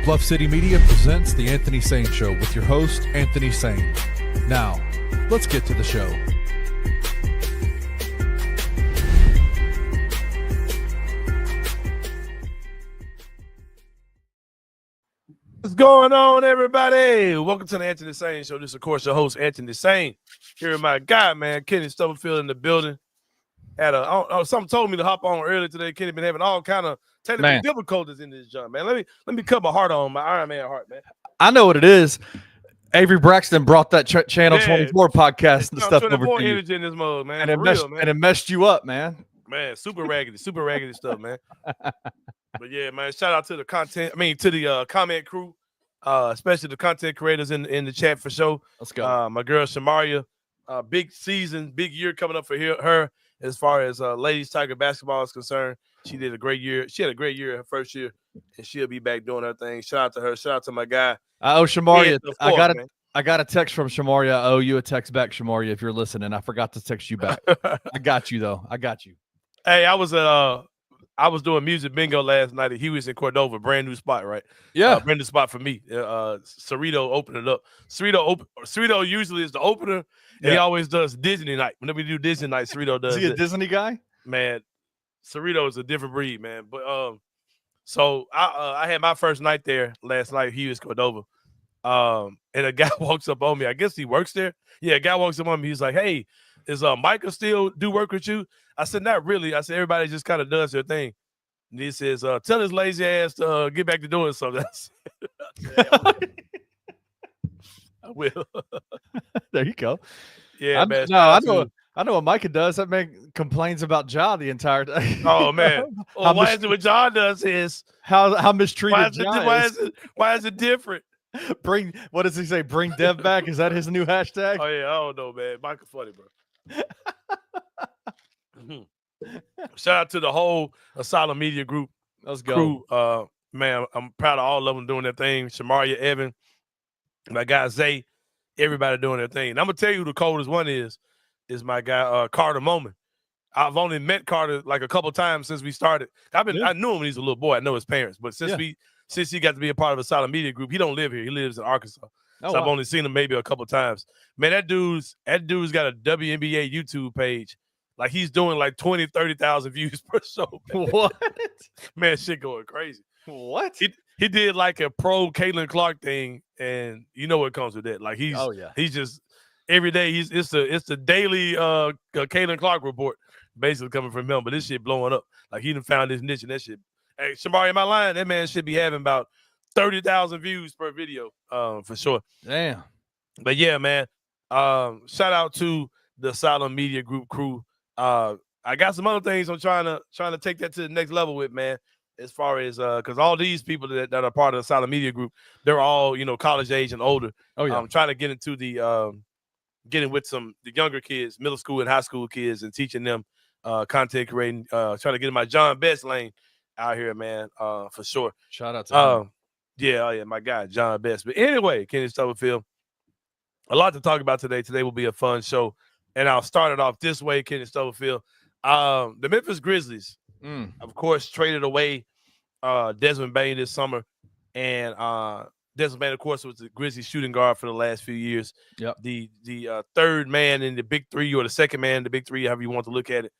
Bluff City Media presents The Anthony Sain Show with your host, Anthony Sain. Now, let's get to the show. What's going on, everybody? Welcome to the Anthony Sain Show. This is, of course, your host, Anthony Sain. Here with my guy, man, Kenny Stubblefield in the building. Something told me to hop on early today. Kenny been having all kind of technical difficulties in this jump, man. Let me cut my heart on, my Iron Man heart, man. I know what it is. Avery Braxton brought that Channel 24 podcast and stuff over to you. Energy in this mode, man. And it messed you up, man. Man, super raggedy stuff, man. But yeah, man, shout out to the comment crew, especially the content creators in the chat for sure. Let's go. My girl Shamaria, big season, big year coming up for her as far as ladies Tiger basketball is concerned. She did a great year. She had a great year her first year, and she'll be back doing her thing. Shout out to her. Shout out to my guy. Shamaria. I got a text from Shamaria. I owe you a text back, Shamaria, if you're listening. I forgot to text you back. I got you though. I got you. Hey, I was doing music bingo last night at Huey's in Cordova, brand new spot, right? Yeah, brand new spot for me. Cerrito opened it up. Cerrito usually is the opener, and he always does Disney night. Whenever we do Disney night, Cerrito does. Is he a Disney guy? Man, Cerrito is a different breed, man. But so I had my first night there last night at Huey's Cordova. And a guy walks up on me. I guess he works there. Yeah, a guy walks up on me. He's like, "Hey, is Micah still do work with you?" I said, "Not really." I said, "Everybody just kind of does their thing." And he says, "Tell his lazy ass to get back to doing something." I will. There you go. Yeah, man. I know what Micah does. That man complains about Ja the entire day. Oh man. Well, why is it what Ja does is how mistreated Ja is. Why is it different? What does he say? Bring Dev back. Is that his new hashtag? Oh yeah, I don't know, man. Micah funny, bro. Shout out to the whole Asylum Media Group. Let's go. Crew. Man, I'm proud of all of them doing their thing. Shamaria, Evan, my guy Zay, everybody doing their thing. And I'm gonna tell you who the coldest one is my guy Carter Moment. I've only met Carter like a couple times since we started. I knew him when he's a little boy. I know his parents, but since he got to be a part of Asylum Media Group, he don't live here. He lives in Arkansas. I've only seen him maybe a couple times. Man, that dude's got a WNBA YouTube page. Like he's doing like 20, 30,000 views per show. Man. What? Man, shit going crazy. What? He did like a pro Caitlin Clark thing, and you know what comes with that. Like he's just every day it's the daily Caitlin Clark report basically coming from him. But this shit blowing up. Like he done found his niche and that shit. Hey, Shamari, am I lying? That man should be having about 30,000 views per video, for sure. Damn. But yeah, man. Shout out to the Asylum Media Group crew. I got some other things I'm trying to take that to the next level with, man. As far as because all these people that are part of the Asylum Media Group, they're all college age and older. Oh yeah. I'm trying to get into getting with the younger kids, middle school and high school kids, and teaching them content creating. Trying to get in my John Best lane out here, man. For sure. Shout out to him. Yeah, my guy John Best. But anyway, Kenny Stubblefield, a lot to talk about today. Today will be a fun show. And I'll start it off this way, Kenny Stubblefield. The Memphis Grizzlies, of course, traded away Desmond Bane this summer. And Desmond Bane, of course, was the Grizzlies shooting guard for the last few years. Yep. The third man in the big three, or the second man in the big three, however you want to look at it.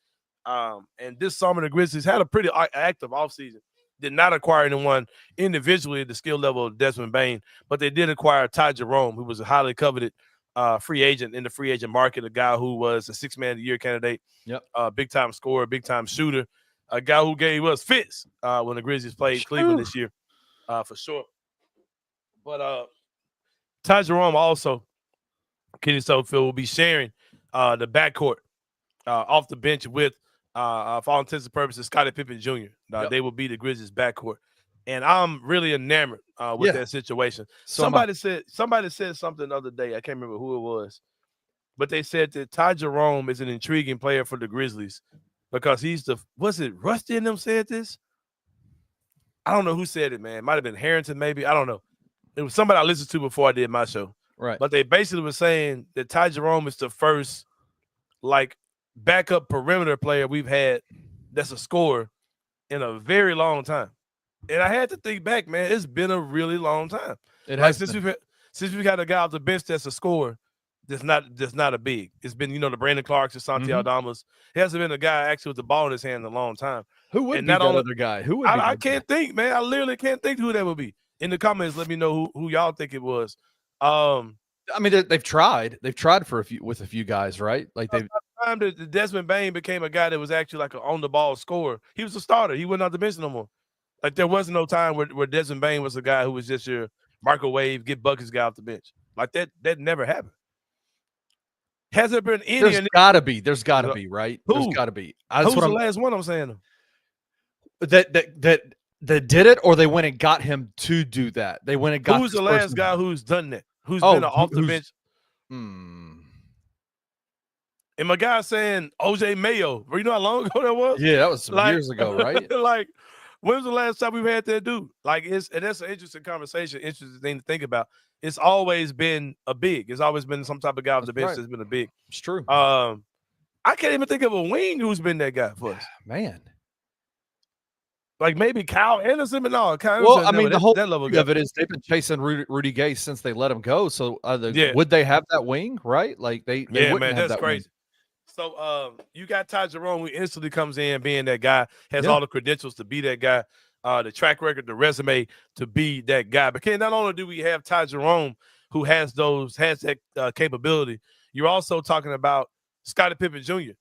And this summer, the Grizzlies had a pretty active offseason. Did not acquire anyone individually at the skill level of Desmond Bane, but they did acquire Ty Jerome, who was a highly coveted free agent in the free agent market, a guy who was a six-man of the year candidate, big-time scorer, big-time shooter, a guy who gave us fits when the Grizzlies played Cleveland this year, for sure. But Ty Jerome also, Kenny Stubblefield, will be sharing the backcourt off the bench with, for all intents and purposes, Scotty Pippen Jr. They will be the Grizzlies backcourt. And I'm really enamored with that situation. Somebody said something the other day. I can't remember who it was, but they said that Ty Jerome is an intriguing player for the Grizzlies because was it Rusty and them said this? I don't know who said it, man. It might have been Harrington, maybe. I don't know. It was somebody I listened to before I did my show. Right. But they basically were saying that Ty Jerome is the first, like, backup perimeter player we've had that's a scorer in a very long time. And I had to think back, man. It's been a really long time. It like has since been. we've had a guy off the bench that's a scorer. That's not a big. It's been the Brandon Clarks and Santi Aldamas. He hasn't been a guy actually with the ball in his hand in a long time. Who would and be that other guy? Who would be? I can't think, man. I literally can't think who that would be. In the comments, let me know who y'all think it was. I mean, they've tried. They've tried with a few guys, right? Like they've. Time that Desmond Bain became a guy that was actually like an on the ball scorer. He was a starter. He went off the bench no more. Like there wasn't no time where Desmond Bain was a guy who was just your microwave, get buckets guy off the bench. Like that never happened. Has there been any? There's gotta be. There's gotta be, right? Who? There's gotta be. Who's the last one I'm saying? That did it, or they went and got him to do that. They went and got. Who's the last guy who's done that? Who's been off the bench? And my guy saying OJ Mayo. You know how long ago that was? Yeah, that was some years ago, right? Like, when was the last time we've had that dude? Like, and that's an interesting conversation, interesting thing to think about. It's always been a big. It's always been some type of guy off the bench that's been a big. It's true. I can't even think of a wing who's been that guy for us. Man. Like maybe Kyle Anderson, but no. Well, I mean, the whole thing of it is they've been chasing Rudy Gay since they let him go. So would they have that wing, right? Like they wouldn't man, have that's that crazy. Wing. So you got Ty Jerome, who instantly comes in being that guy, has all the credentials to be that guy, the track record, the resume to be that guy. But not only do we have Ty Jerome, who has that capability, you're also talking about Scotty Pippen Jr.,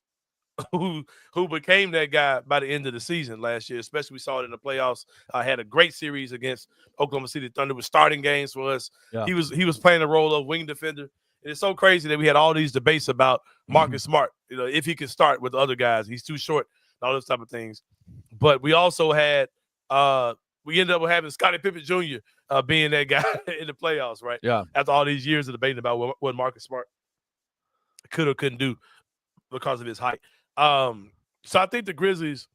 who became that guy by the end of the season last year. Especially we saw it in the playoffs. Had a great series against Oklahoma City Thunder with starting games for us. Yeah. He was playing the role of wing defender. And it's so crazy that we had all these debates about Marcus Smart. If he can start with the other guys, he's too short, and all those type of things. But we also had we ended up having Scotty Pippen Jr. Being that guy in the playoffs, right? Yeah. After all these years of debating about what Marcus Smart could or couldn't do because of his height. So I think the Grizzlies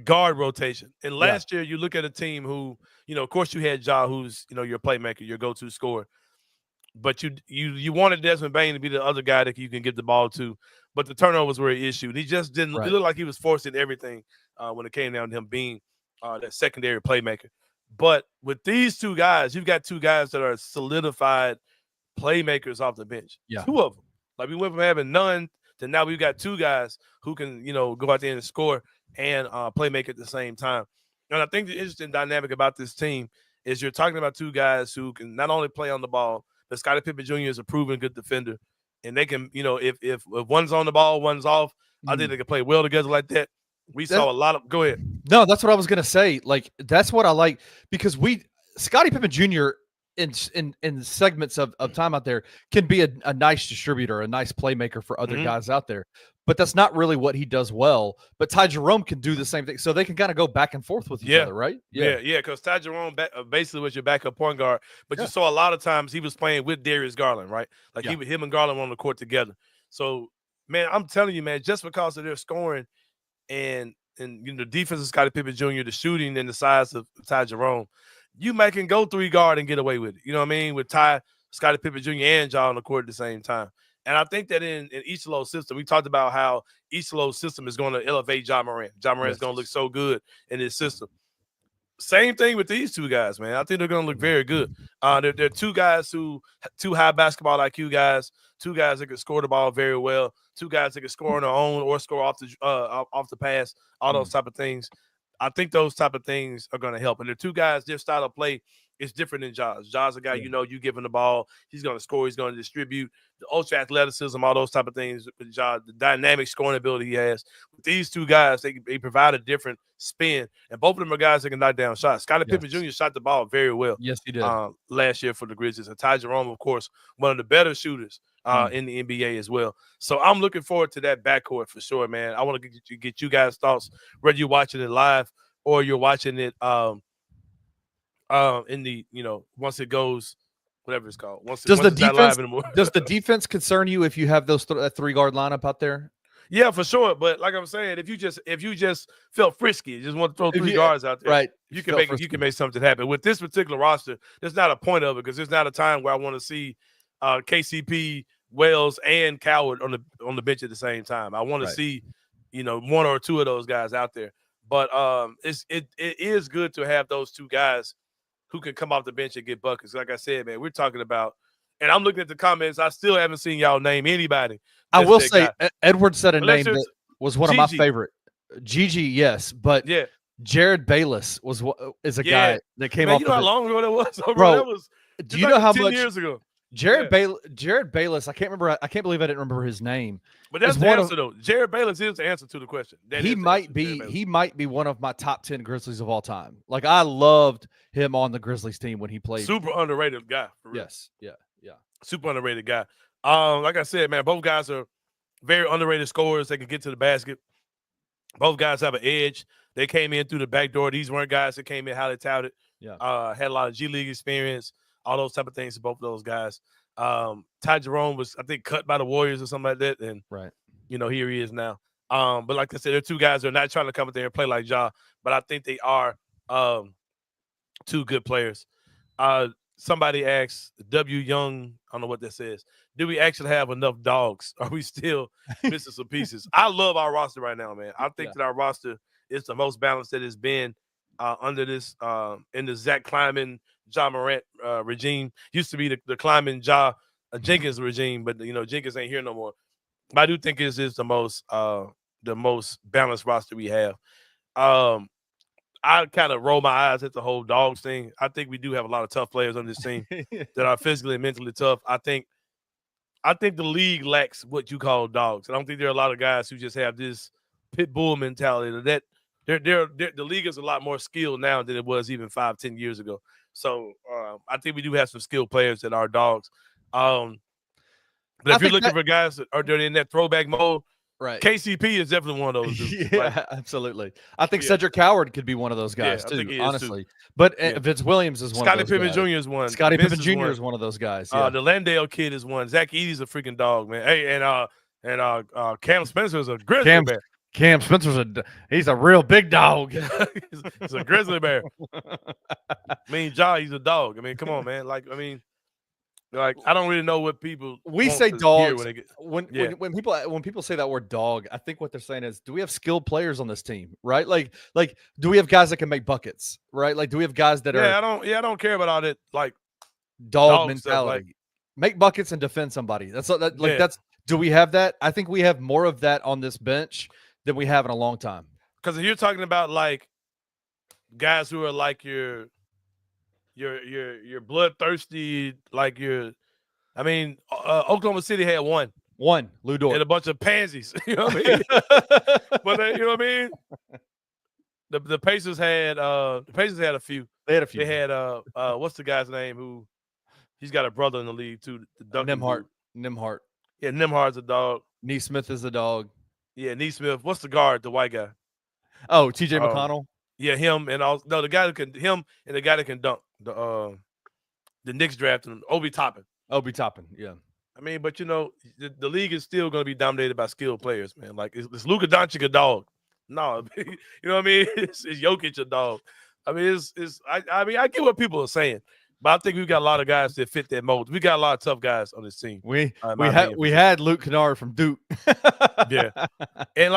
guard rotation. And last year, you look at a team who, of course, you had Ja, who's your playmaker, your go-to scorer. But you wanted Desmond Bain to be the other guy that you can give the ball to, but the turnovers were an issue. And he just didn't look like he was forcing everything when it came down to him being that secondary playmaker. But with these two guys, you've got two guys that are solidified playmakers off the bench. Yeah. Two of them. Like we went from having none to now we've got two guys who can, go out there and score and playmake at the same time. And I think the interesting dynamic about this team is you're talking about two guys who can not only play on the ball, but Scotty Pippen Jr. is a proven good defender. And they can, if one's on the ball, one's off, I think they can play well together like that. We saw a lot of – go ahead. No, that's what I was going to say. Like, that's what I like because Scotty Pippen Jr. in segments of time out there can be a nice distributor, a nice playmaker for other guys out there. But that's not really what he does well. But Ty Jerome can do the same thing. So they can kind of go back and forth with each other, right? Yeah, because Ty Jerome basically was your backup point guard. But you saw a lot of times he was playing with Darius Garland, right? Like him and Garland were on the court together. So, man, I'm telling you, man, just because of their scoring and the defense of Scotty Pippen Jr., the shooting and the size of Ty Jerome, you can go 3-guard and get away with it. You know what I mean? With Ty, Scotty Pippen Jr. and Ja on the court at the same time. And I think that in each Lowe's system, we talked about how each Lowe's system is going to elevate Ja Morant. Ja Morant is going to look so good in this system. Same thing with these two guys, man. I think they're going to look very good. They're two guys two high basketball IQ guys, two guys that can score the ball very well, two guys that can score on their own or score off the pass, all those type of things. I think those type of things are going to help. And the two guys, their style of play is different than Ja's. Ja's a guy, you give him the ball, he's going to score, he's going to distribute. The ultra athleticism, all those type of things. With Ja, the dynamic scoring ability he has. With these two guys, they provide a different spin. And both of them are guys that can knock down shots. Scotty Pippen Jr. shot the ball very well. Yes, he did. Last year for the Grizzlies. And Ty Jerome, of course, one of the better shooters in the NBA as well. So I'm looking forward to that backcourt for sure, man. I want to get you guys' thoughts, whether you're watching it live or you're watching it in the once it goes, whatever it's called. Once does it's not live anymore. Does the defense concern you if you have those 3-guard lineup out there? Yeah, for sure. But like I'm saying, if you just felt frisky, just want to throw 3 guards out there, right? You can make something happen. With this particular roster, there's not a point of it because there's not a time where I want to see KCP, Wells, and Coward on the bench at the same time. I want to see one or two of those guys out there. But it is good to have those two guys who can come off the bench and get buckets. Like I said, man, we're talking about, and I'm looking at the comments. I still haven't seen y'all name anybody. I will say Edward said a name that was one of my favorite. Gigi, yes, but yeah, Jared Bayless is a guy that came off. You know how long ago that was, bro? That was. Do you know how 10 much years ago? Jared Bayless? I can't remember. I can't believe I didn't remember his name. But that's the answer, though. Jared Bayless is the answer to the question. He might be one of my top 10 Grizzlies of all time. Like, I loved him on the Grizzlies team when he played. Super underrated guy. For real. Yes. Yeah. Super underrated guy. Like I said, man, both guys are very underrated scorers. They can get to the basket. Both guys have an edge. They came in through the back door. These weren't guys that came in highly touted. Yeah. Had a lot of G League experience. All those type of things to both of those guys. Ty Jerome was, I think, cut by the Warriors or something like that. And, here he is now. But like I said, they're two guys that are not trying to come up there and play like Ja, but I think they are two good players. Somebody asked W. Young, I don't know what that says. Do we actually have enough dogs? Are we still missing some pieces? I love our roster right now, man. I think that our roster is the most balanced that it's been under this in the Zach Kleiman, Ja Morant regime. Used to be the Kleiman, Ja Jenkins regime, but Jenkins ain't here no more. But I do think this is the most balanced roster we have. I kind of roll my eyes at the whole dogs thing. I think we do have a lot of tough players on this team that are physically and mentally tough. I think the league lacks what you call dogs. I don't think there are a lot of guys who just have this pit bull mentality. That the league is a lot more skilled now than it was even 5-10 years ago. So I think we do have some skilled players that are dogs. But if you're looking for guys that are in that throwback mode, right? KCP is definitely one of those dudes. Absolutely. I think Cedric Howard could be one of those guys too, honestly. Too. But Vince Williams is one. Scotty of those Pippen Jr. is one. Scotty Pippen Jr. is one of those guys. The Landale kid is one. Zach Edey's a freaking dog, man. Hey, and Cam Spencer is a grizzly bear. Cam Spencer's he's a real big dog. He's a grizzly bear. Ja, he's a dog. Come on, man. I don't really know what people say dogs when people say that word dog. I think what they're saying is, do we have skilled players on this team, right? Like do we have guys that can make buckets, right? Like, do we have guys that are? I don't care about all that dog mentality. Stuff, make buckets and defend somebody. That's. Do we have that? I think we have more of that on this bench than we have in a long time. Because if you're talking about guys who are your bloodthirsty, Oklahoma City had one Lou Dort and a bunch of pansies. You know what I mean? But you know what I mean? The Pacers had a few. They had a few. They had what's the guy's name he's got a brother in the league too. Nembhard. Yeah, Nembhard's a dog. Neesmith is a dog. Yeah, Neesmith. What's the guard? The white guy. Oh, TJ McConnell. Yeah, him and the guy that can dunk. The Knicks drafted him, Obi Toppin. Yeah. But the league is still going to be dominated by skilled players, man. Is Luka Doncic a dog? No, you know what I mean. Is Jokic a dog? I get what people are saying, but I think we've got a lot of guys that fit that mold. We got a lot of tough guys on this team. We had Luke Kennard from Duke. Yeah, and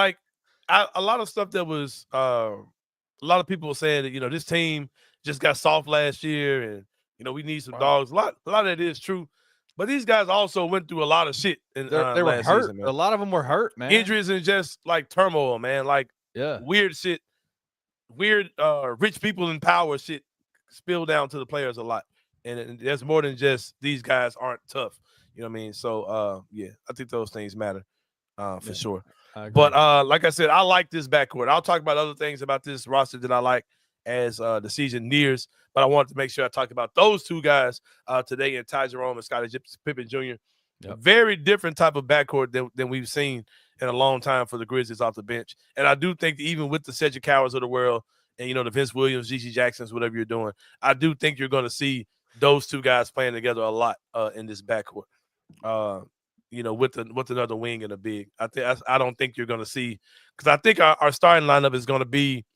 a lot of stuff that was a lot of people were saying that this team just got soft last year, and we need some dogs. A lot of that is true, but these guys also went through a lot of shit. And they were hurt. Season, man. A lot of them were hurt, man. Injuries and just turmoil, man. Weird shit, weird rich people in power shit spill down to the players a lot, and there's more than just these guys aren't tough. You know what I mean? So I think those things matter for sure. But like I said, I like this backcourt. I'll talk about other things about this roster that I like as the season nears, but I wanted to make sure I talk about those two guys today, and Ty Jerome and Scotty Pippen Jr. Yep. A very different type of backcourt than we've seen in a long time for the Grizzlies off the bench. And I do think that even with the Cedric Howards of the world and, the Vince Williams, Gigi Jacksons, whatever you're doing, I do think you're going to see those two guys playing together a lot in this backcourt. With another wing and a big. I don't think you're going to see, because I think our starting lineup is going to be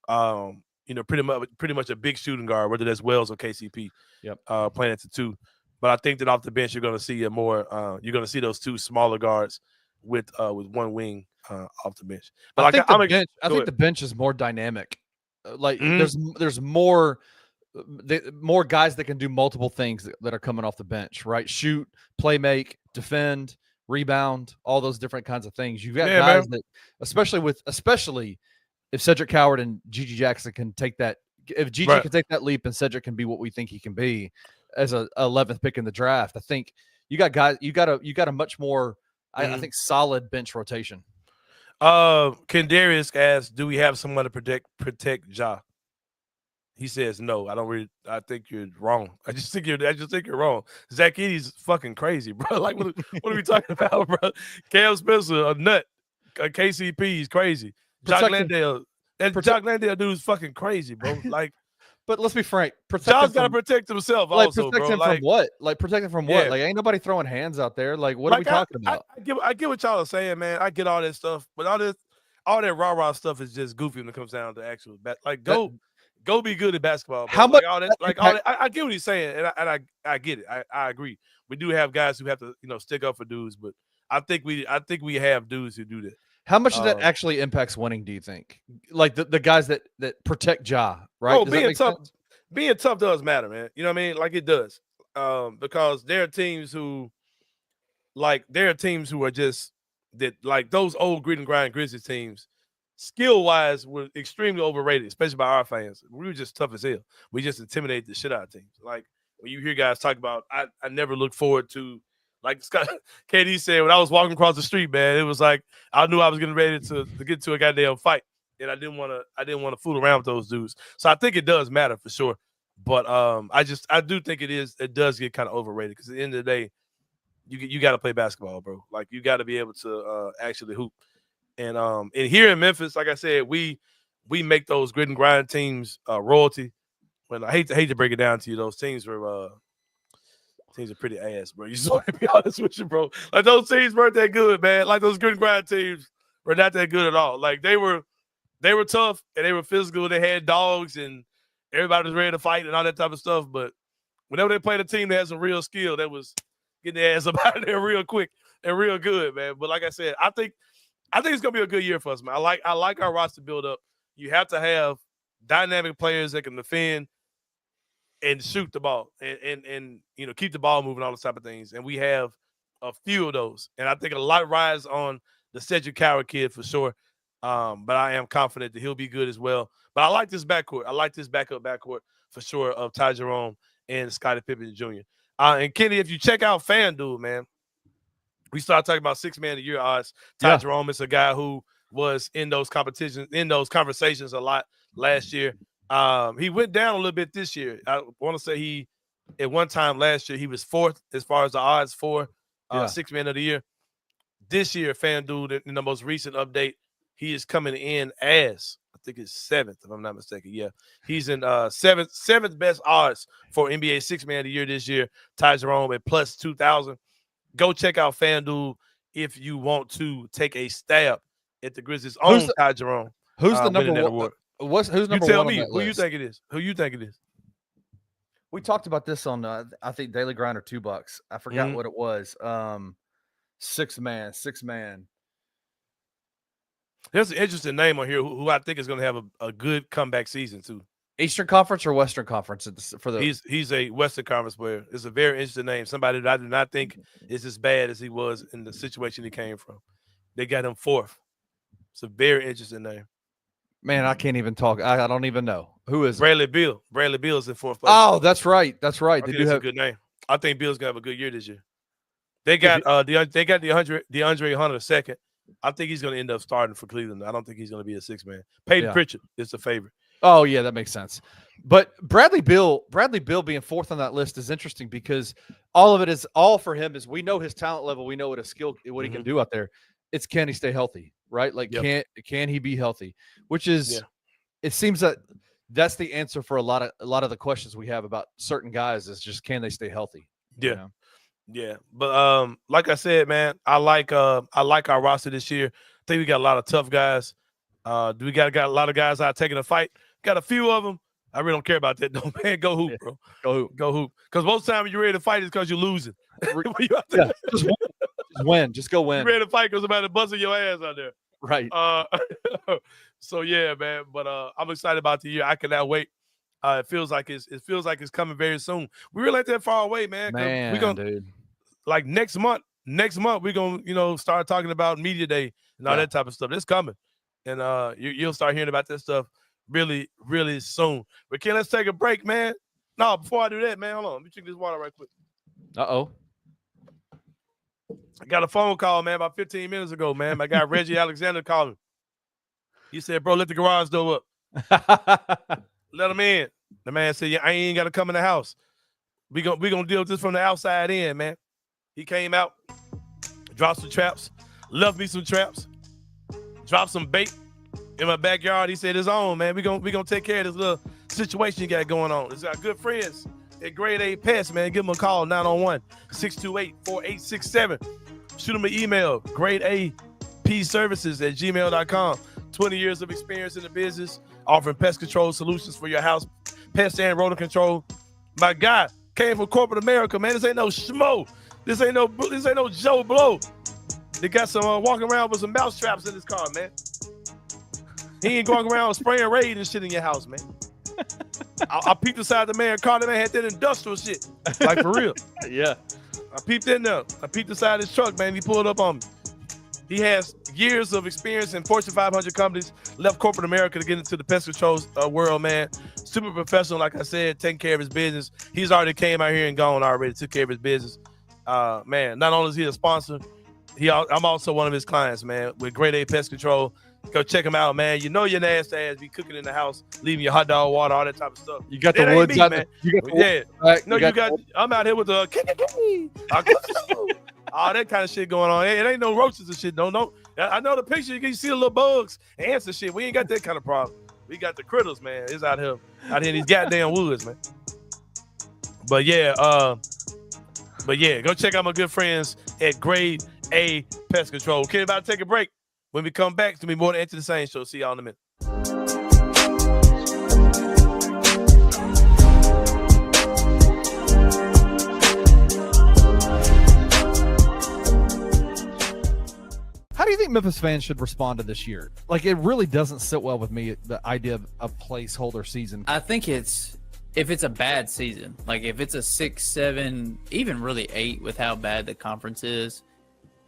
pretty much a big shooting guard, whether that's Wells or KCP. Yep. Playing at the two. But I think that off the bench you're going to see you're going to see those two smaller guards with one wing off the bench. But I think the bench is more dynamic. There's more guys that can do multiple things that are coming off the bench, right? Shoot, play, make, defend, rebound, all those different kinds of things. You've got guys that, especially if Cedric Howard and Gigi Jackson can take that. If Gigi can take that leap and Cedric can be what we think he can be as a 11th pick in the draft, I think you got guys. You got a much more, I think, solid bench rotation. Kendarius asks, "Do we have someone to protect Ja?" He says, "No, I don't really. I think you're wrong. I just think you're wrong. Zach Edey's fucking crazy, bro. Like, what are we talking about, bro? Cam Spencer, a nut. KCP, he's crazy. Jock Landale, Jock Landale dude's fucking crazy, bro. Like, but let's be frank. Jock's got to protect himself, also, protect bro. Him from what? Like, protect him from what? Like, ain't nobody throwing hands out there. Like, what are we talking about? I get what y'all are saying, man. I get all that stuff, but all that rah-rah stuff is just goofy when it comes down to actual go be good at basketball. Bro. How much? I get what he's saying, and I get it. I agree. We do have guys who have to stick up for dudes, but I think we have dudes who do that. How much of that actually impacts winning? Do you think? Like the guys that protect Ja, right? Oh, being tough does matter, man. You know what I mean? Like, it does, because there are teams who are just that, like those old grit and grind Grizzlies teams. Skill-wise, were extremely overrated, especially by our fans. We were just tough as hell. We just intimidated the shit out of teams. Like, when you hear guys talk about, I never look forward to, like Scott KD said, when I was walking across the street, man, it was like I knew I was getting ready to get to a goddamn fight, and I didn't want to fool around with those dudes. So I think it does matter for sure. But I do think it does get kind of overrated, because at the end of the day, you got to play basketball, bro. Like, you got to be able to actually hoop. And here in Memphis, like I said, we make those grit and grind teams royalty. When I hate to break it down to you, those teams are pretty ass, bro. You just want to be honest with you, bro. Like, those teams weren't that good, man. Like, those grit and grind teams were not that good at all. Like, they were tough and they were physical. They had dogs and everybody was ready to fight and all that type of stuff. But whenever they played a team that had some real skill, that was getting their ass up out of there real quick and real good, man. But like I said, I think it's gonna be a good year for us, man. I like our roster build up. You have to have dynamic players that can defend and shoot the ball and keep the ball moving, all those type of things. And we have a few of those. And I think a lot rides on the Cedric Howard kid for sure. But I am confident that he'll be good as well. But I like this backcourt. I like this backup backcourt for sure of Ty Jerome and Scotty Pippen Jr. And Kenny, if you check out FanDuel, man, we started talking about 6 man of the year odds. Ty Jerome is a guy who was in those conversations a lot last year. He went down a little bit this year. I want to say at one time last year, he was 4th as far as the odds for 6 man of the year. This year, FanDuel, in the most recent update, he is coming in as, I think it's 7th, if I'm not mistaken. Yeah, he's in 7th best odds for NBA 6 man of the year this year. Ty Jerome at plus 2,000. Go check out FanDuel if you want to take a stab at the Grizzlies' own Ty Jerome. Who's the number one? Who's number one? You tell me who you think it is. Who you think it is? We talked about this on I think Daily Grinder $2. I forgot what it was. 6 man. There's an interesting name on here who I think is going to have a good comeback season too. Eastern Conference or Western Conference he's a Western Conference player. It's a very interesting name. Somebody that I do not think is as bad as he was in the situation he came from. They got him 4th. It's a very interesting name. Man, I can't even talk. I don't even know. Who is Bradley Beal? Bradley Beal is in 4th place. Oh, that's right. That's right. They do have a good name. I think Beal's gonna have a good year this year. They got DeAndre Hunter 2nd. I think he's gonna end up starting for Cleveland. I don't think he's gonna be a 6 man. Peyton Pritchard is the favorite. Oh, yeah, that makes sense. But Bradley Beal being 4th on that list is interesting because all for him is we know his talent level. We know what he can do out there. It's can he stay healthy, right? Like, can he be healthy? Which is, it seems that that's the answer for a lot of the questions we have about certain guys is just, can they stay healthy? Yeah. You know? Yeah. But like I said, man, I like our roster this year. I think we got a lot of tough guys. Do we got a lot of guys out taking a fight? Got a few of them. I really don't care about that, though, man. Go hoop, bro. Go hoop. Because most of the time when you're ready to fight, it's because you're losing. Just win. Just go win. You're ready to fight because somebody busting your ass out there. Right. So yeah, man. But I'm excited about the year. I cannot wait. It feels like it's coming very soon. We really ain't that far away, man. Man, we gonna dude. like next month we're gonna start talking about media day and all that type of stuff. It's coming, and you'll start hearing about that stuff really, really soon. But let's take a break, man. No, before I do that, man, hold on. Let me drink this water right quick. Uh-oh. I got a phone call, man, about 15 minutes ago, man. My guy Reggie Alexander called me. He said, bro, let the garage door up. Let him in. The man said, yeah, I ain't got to come in the house. We gonna deal with this from the outside in, man. He came out, dropped some traps, left me some traps, dropped some bait in my backyard. He said, it's on, man. We gonna take care of this little situation you got going on. It's our good friends at Grade A Pest, man. Give them a call, 901-628-4867. Shoot them an email, gradeapservices@gmail.com. 20 years of experience in the business, offering pest control solutions for your house, pest and rodent control. My guy came from corporate America, man. This ain't no schmo. This ain't no Joe Blow. They got some walking around with some mouse traps in his car, man. He ain't going around spraying Raid and shit in your house, man. I peeped inside the man's car. The man had that industrial shit, like for real. Yeah. I peeped in there. I peeped inside his truck, man. He pulled up on me. He has years of experience in Fortune 500 companies, left corporate America to get into the pest control world, man. Super professional, like I said, taking care of his business. He's already came out here and gone already, took care of his business. Man, not only is he a sponsor, I'm also one of his clients, man, with Grade A Pest Control. Go check him out, man. You know your nasty ass be cooking in the house, leaving your hot dog water, all that type of stuff. You got the woods out there. I'm out here with the all that kind of shit going on. It ain't no roaches and shit. No. I know the picture. You can see the little bugs, ants and shit. We ain't got that kind of problem. We got the critters, man. It's out here in these goddamn woods, man. But yeah, go check out my good friends at Grade A Pest Control. Okay, about to take a break. When we come back, it's gonna be more than Enter the Sain Show. See y'all in a minute. How do you think Memphis fans should respond to this year? Like, it really doesn't sit well with me, the idea of placeholder season. I think if it's a bad season, like if it's a 6, 7, even really 8 with how bad the conference is,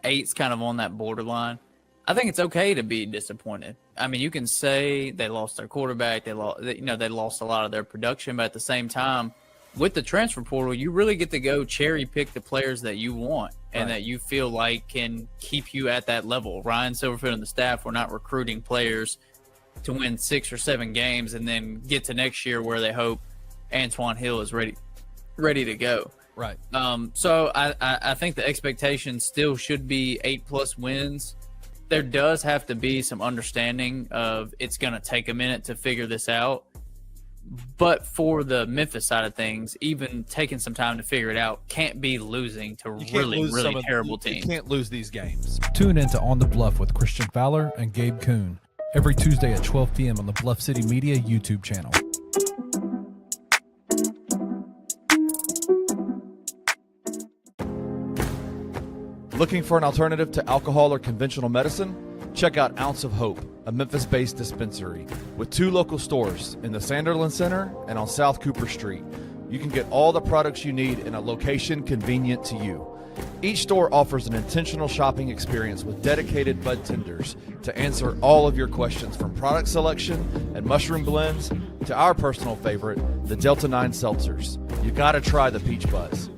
8's kind of on that borderline. I think it's okay to be disappointed. I mean, you can say they lost their quarterback, they lost a lot of their production, but at the same time, with the transfer portal, you really get to go cherry pick the players that you want and that you feel like can keep you at that level. Ryan Silverfield and the staff were not recruiting players to win 6 or 7 games and then get to next year where they hope Antoine Hill is ready to go. Right. So I think the expectation still should be 8+ wins. There does have to be some understanding of it's going to take a minute to figure this out. But for the Memphis side of things, even taking some time to figure it out can't be losing to really terrible teams. You can't lose these games. Tune in to On the Bluff with Christian Fowler and Gabe Kuhn every Tuesday at 12 p.m. on the Bluff City Media YouTube channel. Looking for an alternative to alcohol or conventional medicine? Check out Ounce of Hope, a Memphis-based dispensary with 2 local stores in the Sanderlin Center and on South Cooper Street. You can get all the products you need in a location convenient to you. Each store offers an intentional shopping experience with dedicated bud tenders to answer all of your questions, from product selection and mushroom blends to our personal favorite, the Delta 9 seltzers. You gotta try the Peach Buzz.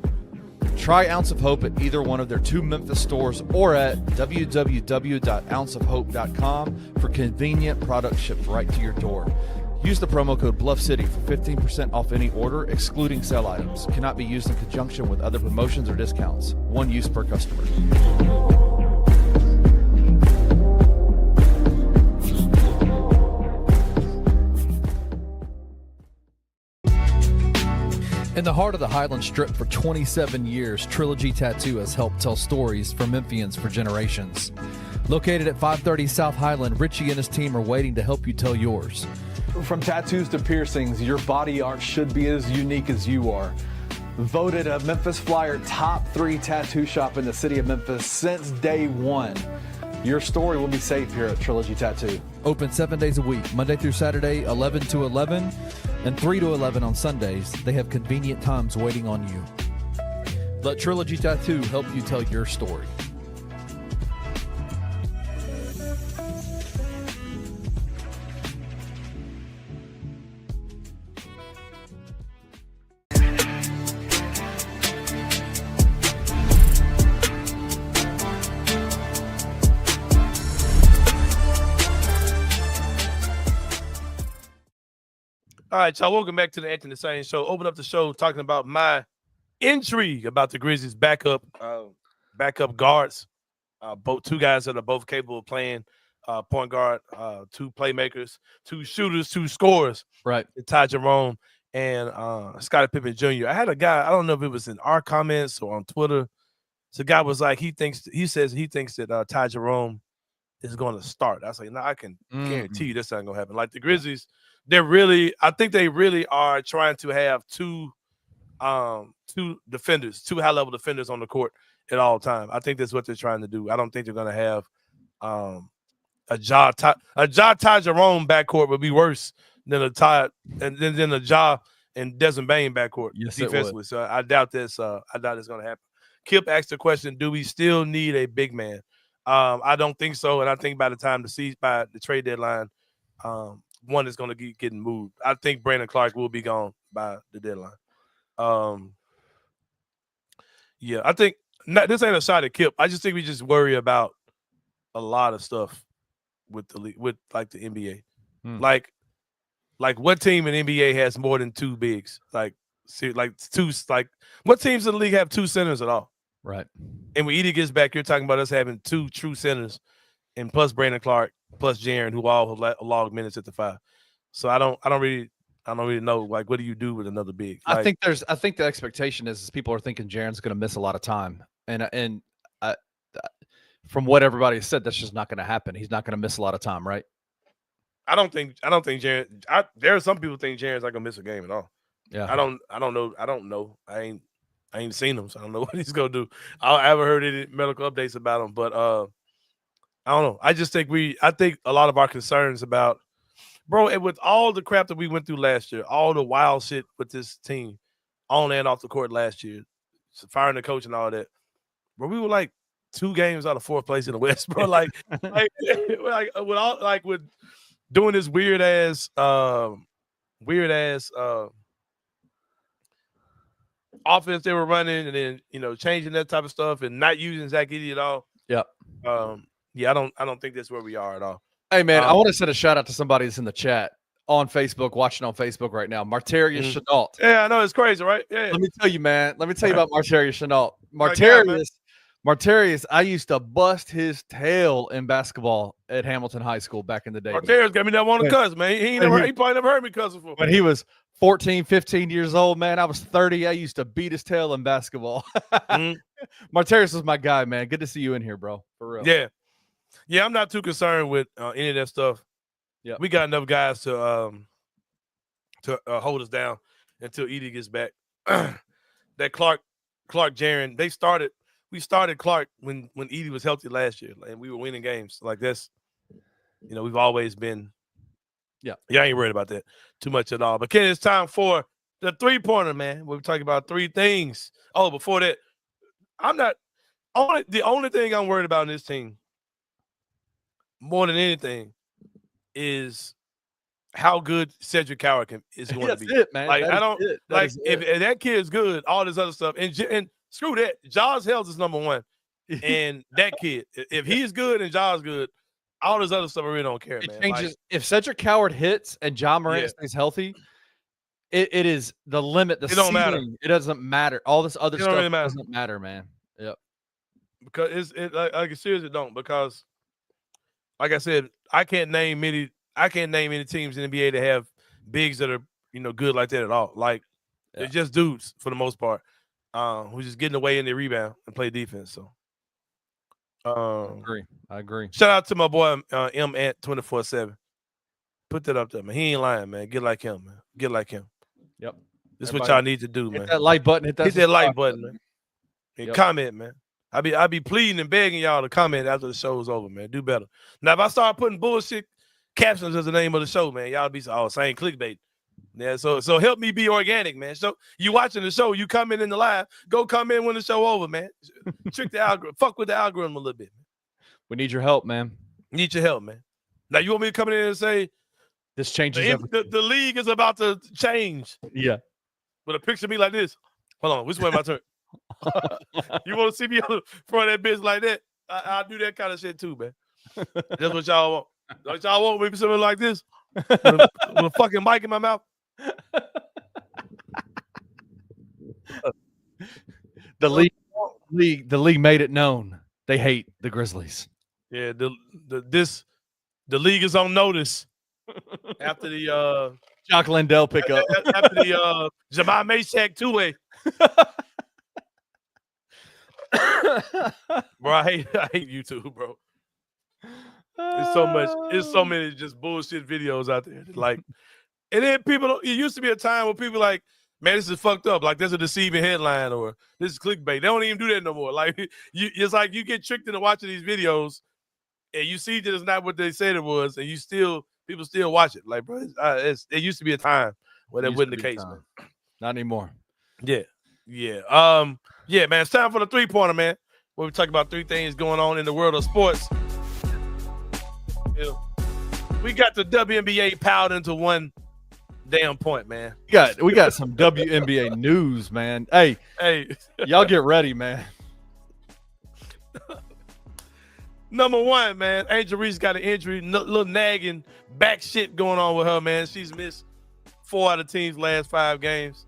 Try Ounce of Hope at either one of their 2 Memphis stores or at www.ounceofhope.com for convenient products shipped right to your door. Use the promo code BluffCity for 15% off any order, excluding sale items. Cannot be used in conjunction with other promotions or discounts. One use per customer. In the heart of the Highland Strip for 27 years, Trilogy Tattoo has helped tell stories for Memphians for generations. Located at 530 South Highland, Richie and his team are waiting to help you tell yours. From tattoos to piercings, your body art should be as unique as you are. Voted a Memphis Flyer top 3 tattoo shop in the city of Memphis since day one. Your story will be safe here at Trilogy Tattoo. Open 7 days a week, Monday through Saturday, 11 to 11, and 3 to 11 on Sundays. They have convenient times waiting on you. Let Trilogy Tattoo help you tell your story. All right, y'all. Welcome back to the Anthony Sain Show. Open up the show talking about my intrigue about the Grizzlies' backup guards. Both two guys that are both capable of playing point guard, two playmakers, two shooters, two scorers. Right. Ty Jerome and Scotty Pippen Jr. I had a guy. I don't know if it was in our comments or on Twitter. So the guy was like, he says he thinks that Ty Jerome is going to start. I was like, no, I can guarantee you this ain't going to happen. Like the Grizzlies. I think they really are trying to have two defenders, two high-level defenders on the court at all times. I think that's what they're trying to do. I don't think they're going to have a Ty Jerome backcourt would be worse than a Ty and then a Ja and Desmond Bain backcourt defensively. So I doubt this. I doubt it's going to happen. Kip asked the question: do we still need a big man? I don't think so, and I think by the time by the trade deadline, one is going to get getting moved. I think Brandon Clark will be gone by the deadline. Yeah, I think this ain't a shot at Kip. I just think we just worry about a lot of stuff with the league, with like the NBA. Like what team in NBA has more than two bigs? Like what teams in the league have two centers at all? Right. And when Edie gets back, you're talking about us having two true centers, and plus Brandon Clark, plus Jaren, who all log minutes at the 5. So I don't really know. Like, what do you do with another big? Like, I think the expectation is people are thinking Jaren's going to miss a lot of time, and from what everybody has said, that's just not going to happen. He's not going to miss a lot of time, right? I don't think Jaren. There are some people think Jaren's not going to miss a game at all. Yeah. I don't know. I ain't seen him, so I don't know what he's going to do. I haven't heard any medical updates about him, but I don't know. I just think I think a lot of our concerns about, bro, and with all the crap that we went through last year, all the wild shit with this team on and off the court last year, firing the coach and all that, bro, we were like 2 games out of 4th place in the West, bro. Like with doing this weird ass offense they were running, and then changing that type of stuff and not using Zach Edey at all. Yep. Yeah, I don't think that's where we are at all. Hey, man, I want to send a shout out to somebody that's in the chat on Facebook, watching on Facebook right now. Martarius Chenault. Yeah, I know. It's crazy, right? Yeah. Let me tell you, man. Let me tell you about Martarius Chenault. Martarius, I used to bust his tail in basketball at Hamilton High School back in the day. Martarius got me that one to cuss, man. He probably never heard me cuss before. When he was 14, 15 years old, man, I was 30. I used to beat his tail in basketball. Martarius was my guy, man. Good to see you in here, bro. For real. Yeah. Yeah, I'm not too concerned with any of that stuff. Yeah, we got enough guys to hold us down until Edie gets back. That Clark Jaren, we started Clark when Edie was healthy last year, and we were winning games. Like that's, we've always been. Yeah, I ain't worried about that too much at all. But Ken, it's time for the 3-pointer, man. We're talking about 3 things. Oh, before that, the only thing I'm worried about in this team, more than anything, is how good Cedric Coward is going to be. That's it, man. Like if that kid is good, all this other stuff, and screw that. Jaws Hells is number 1, and that kid, if he's good and Jaws good, all this other stuff I really don't care, man. Changes if Cedric Coward hits and Ja Morant stays healthy. It is the limit. It don't matter. It doesn't matter. All this other stuff really doesn't matter, man. Yep. Because it seriously don't. Because, like I said, I can't name any teams in the NBA that have bigs that are good like that at all. Like they're just dudes for the most part, who's just getting away in their rebound and play defense. So, I agree. Shout out to my boy M Ant 24/7. Put that up there, man. He ain't lying, man. Get like him, man. Get like him. Yep. This is what y'all need to do, man. Hit that like button. Hit that like button, man. And comment, man. I be pleading and begging y'all to comment after the show's over, man. Do better. Now, if I start putting bullshit captions as the name of the show, man, y'all be saying clickbait. Yeah, so help me be organic, man. So you watching the show, you come in the live, go come in when the show over, man. Trick the algorithm, fuck with the algorithm a little bit. We need your help, man. Need your help, man. Now you want me to come in and say this changes the league is about to change. Yeah. With a picture of me like this. Hold on, which way my turn? You want to see me on front of that bitch like that? I'll do that kind of shit too, man. That's what y'all want. Don't y'all want me something like this? With a fucking mic in my mouth? The league made it known they hate the Grizzlies. Yeah, the league is on notice after the Jock Lindell pickup. After the Jamal Mayshak two-way. Bro, I hate YouTube, bro. It's so many just bullshit videos out there. Like, and then it used to be a time where people like, man, this is fucked up. Like, there's a deceiving headline or this is clickbait. They don't even do that no more. Like, it's like you get tricked into watching these videos and you see that it's not what they said it was, and people still watch it. Like, bro, it used to be a time where that wasn't the case, man. Not anymore. Yeah. Man, it's time for the three-pointer, man. Where we talk about three things going on in the world of sports. Yeah. We got the WNBA piled into one damn point, man. We got some WNBA news, man. Hey, y'all get ready, man. Number one, man, Angel Reese got an injury, little nagging back shit going on with her, man. She's missed 4 out of the team's last 5 games.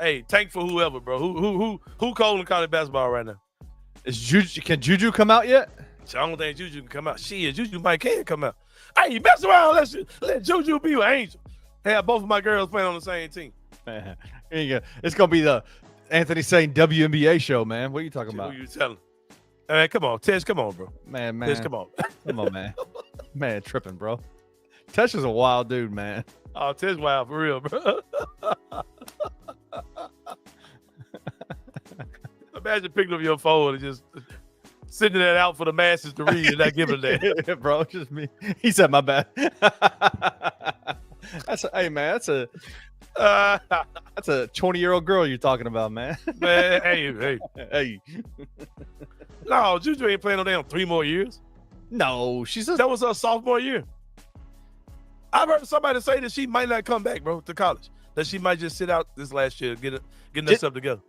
Hey, tank for whoever, bro. Who calling college basketball right now? Can Juju come out yet? I don't think Juju can come out. Juju can come out. Hey, mess around. Let Juju be with Angel. Have both of my girls playing on the same team. Man, here you go. It's gonna be the Anthony Sain WNBA show, man. What are you talking about? Who you telling? Man, come on, Tesh, come on, bro. Man, Tesh, come on. Come on, man. Man, tripping, bro. Tesh is a wild dude, man. Oh, Tesh wild for real, bro. Imagine picking up your phone and just sending that out for the masses to read and not giving that. Bro, just me. He said, my bad. That's a 20-year-old girl you're talking about, man. Man, hey. No, Juju ain't playing no damn 3 more years. No, that was her sophomore year. I've heard somebody say that she might not come back, bro, to college. That she might just sit out this last year, getting herself together.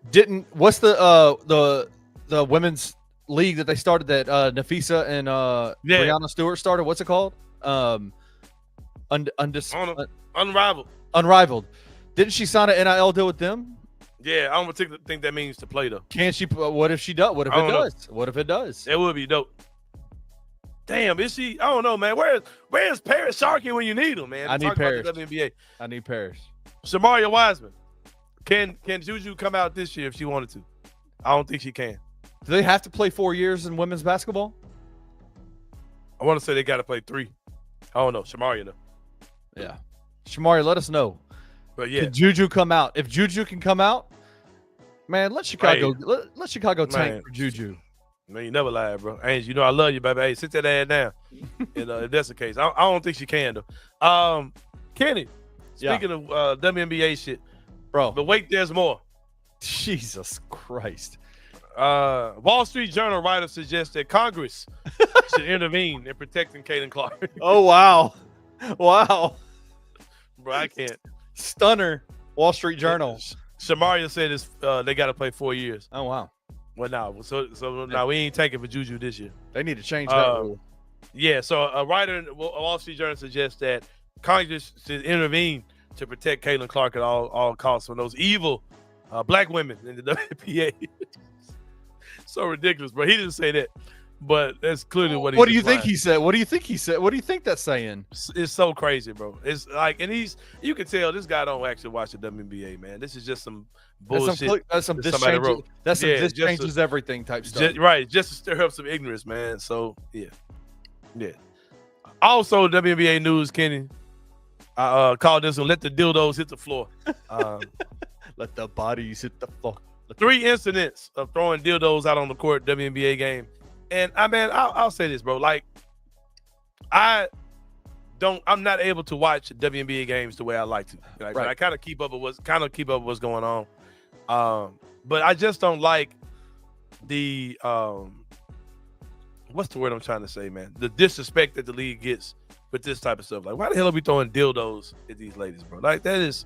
What's the women's league that they started that Nafisa and Brianna Stewart started? What's it called? Unrivaled. Unrivaled. Didn't she sign an NIL deal with them? Yeah, I don't think that means to play though. Can she? What if she does? What if it does? What if it does? That would be dope. Damn, is she? I don't know, man. Where's Paris Sharkey when you need him, man? I need Paris. WNBA. I need Paris. Shamaria Wiseman. Can Juju come out this year if she wanted to? I don't think she can. Do they have to play 4 years in women's basketball? I want to say they got to play 3. I don't know. Shamaria, though. Yeah. Shamaria, let us know. But yeah. Can Juju come out? If Juju can come out, man, let Chicago tank for Juju. Man, you never lie, bro. Angel, you know I love you, baby. Hey, sit that ass down. If that's the case. I don't think she can, though. Kenny, speaking of WNBA shit, bro. But wait, there's more. Jesus Christ. Wall Street Journal writer suggests that Congress should intervene in protecting Caitlin Clark. Oh, wow. Wow. Bro, I can't. Stunner. Wall Street Journal. Shamaria said they got to play 4 years. Oh, wow. Well, no. So now we ain't taking for Juju this year. They need to change that rule. Yeah, so a writer in Wall Street Journal suggests that Congress should intervene to protect Caitlin Clark at all costs from those evil black women in the WNBA. So ridiculous, bro. He didn't say that, but that's clearly what he. What do you think he said? What do you think he said? What do you think that's saying? It's so crazy, bro. It's like, and you can tell this guy don't actually watch the WNBA, man. This is just some bullshit. That's some this changes. That's some this changes everything type stuff. Just to stir up some ignorance, man. So yeah. Also, WNBA news, Kenny. I called this one, let the dildos hit the floor. Let the bodies hit the floor. 3 incidents of throwing dildos out on the court WNBA game. And I'll say this, bro. Like, I'm not able to watch WNBA games the way I like to. Like, Right. I kind of keep up with what's going on. But I just don't like the what's the word I'm trying to say, man? The disrespect that the league gets with this type of stuff. Like, why the hell are we throwing dildos at these ladies, bro? Like, that is,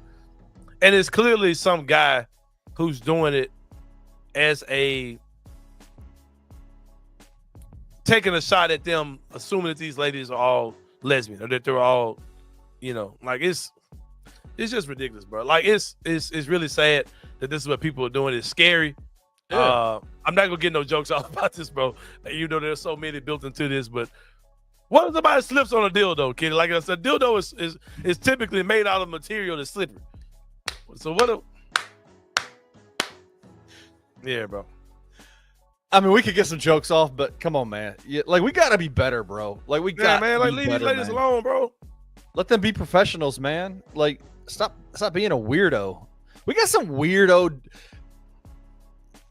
and it's clearly some guy who's doing it as taking a shot at them, assuming that these ladies are all lesbian or that they're all, like, it's just ridiculous, bro. Like, it's really sad that this is what people are doing. It's scary. Yeah. I'm not gonna get no jokes off about this, bro. You know, there's so many built into this, but what if somebody slips on a dildo, kid? Like I said, dildo is typically made out of material that's slippery. So yeah, bro. I mean, we could get some jokes off, but come on, man. Like, we gotta be better, bro. Like, we got man. Like, leave these ladies alone, bro. Let them be professionals, man. Like, stop being a weirdo. We got some weirdo.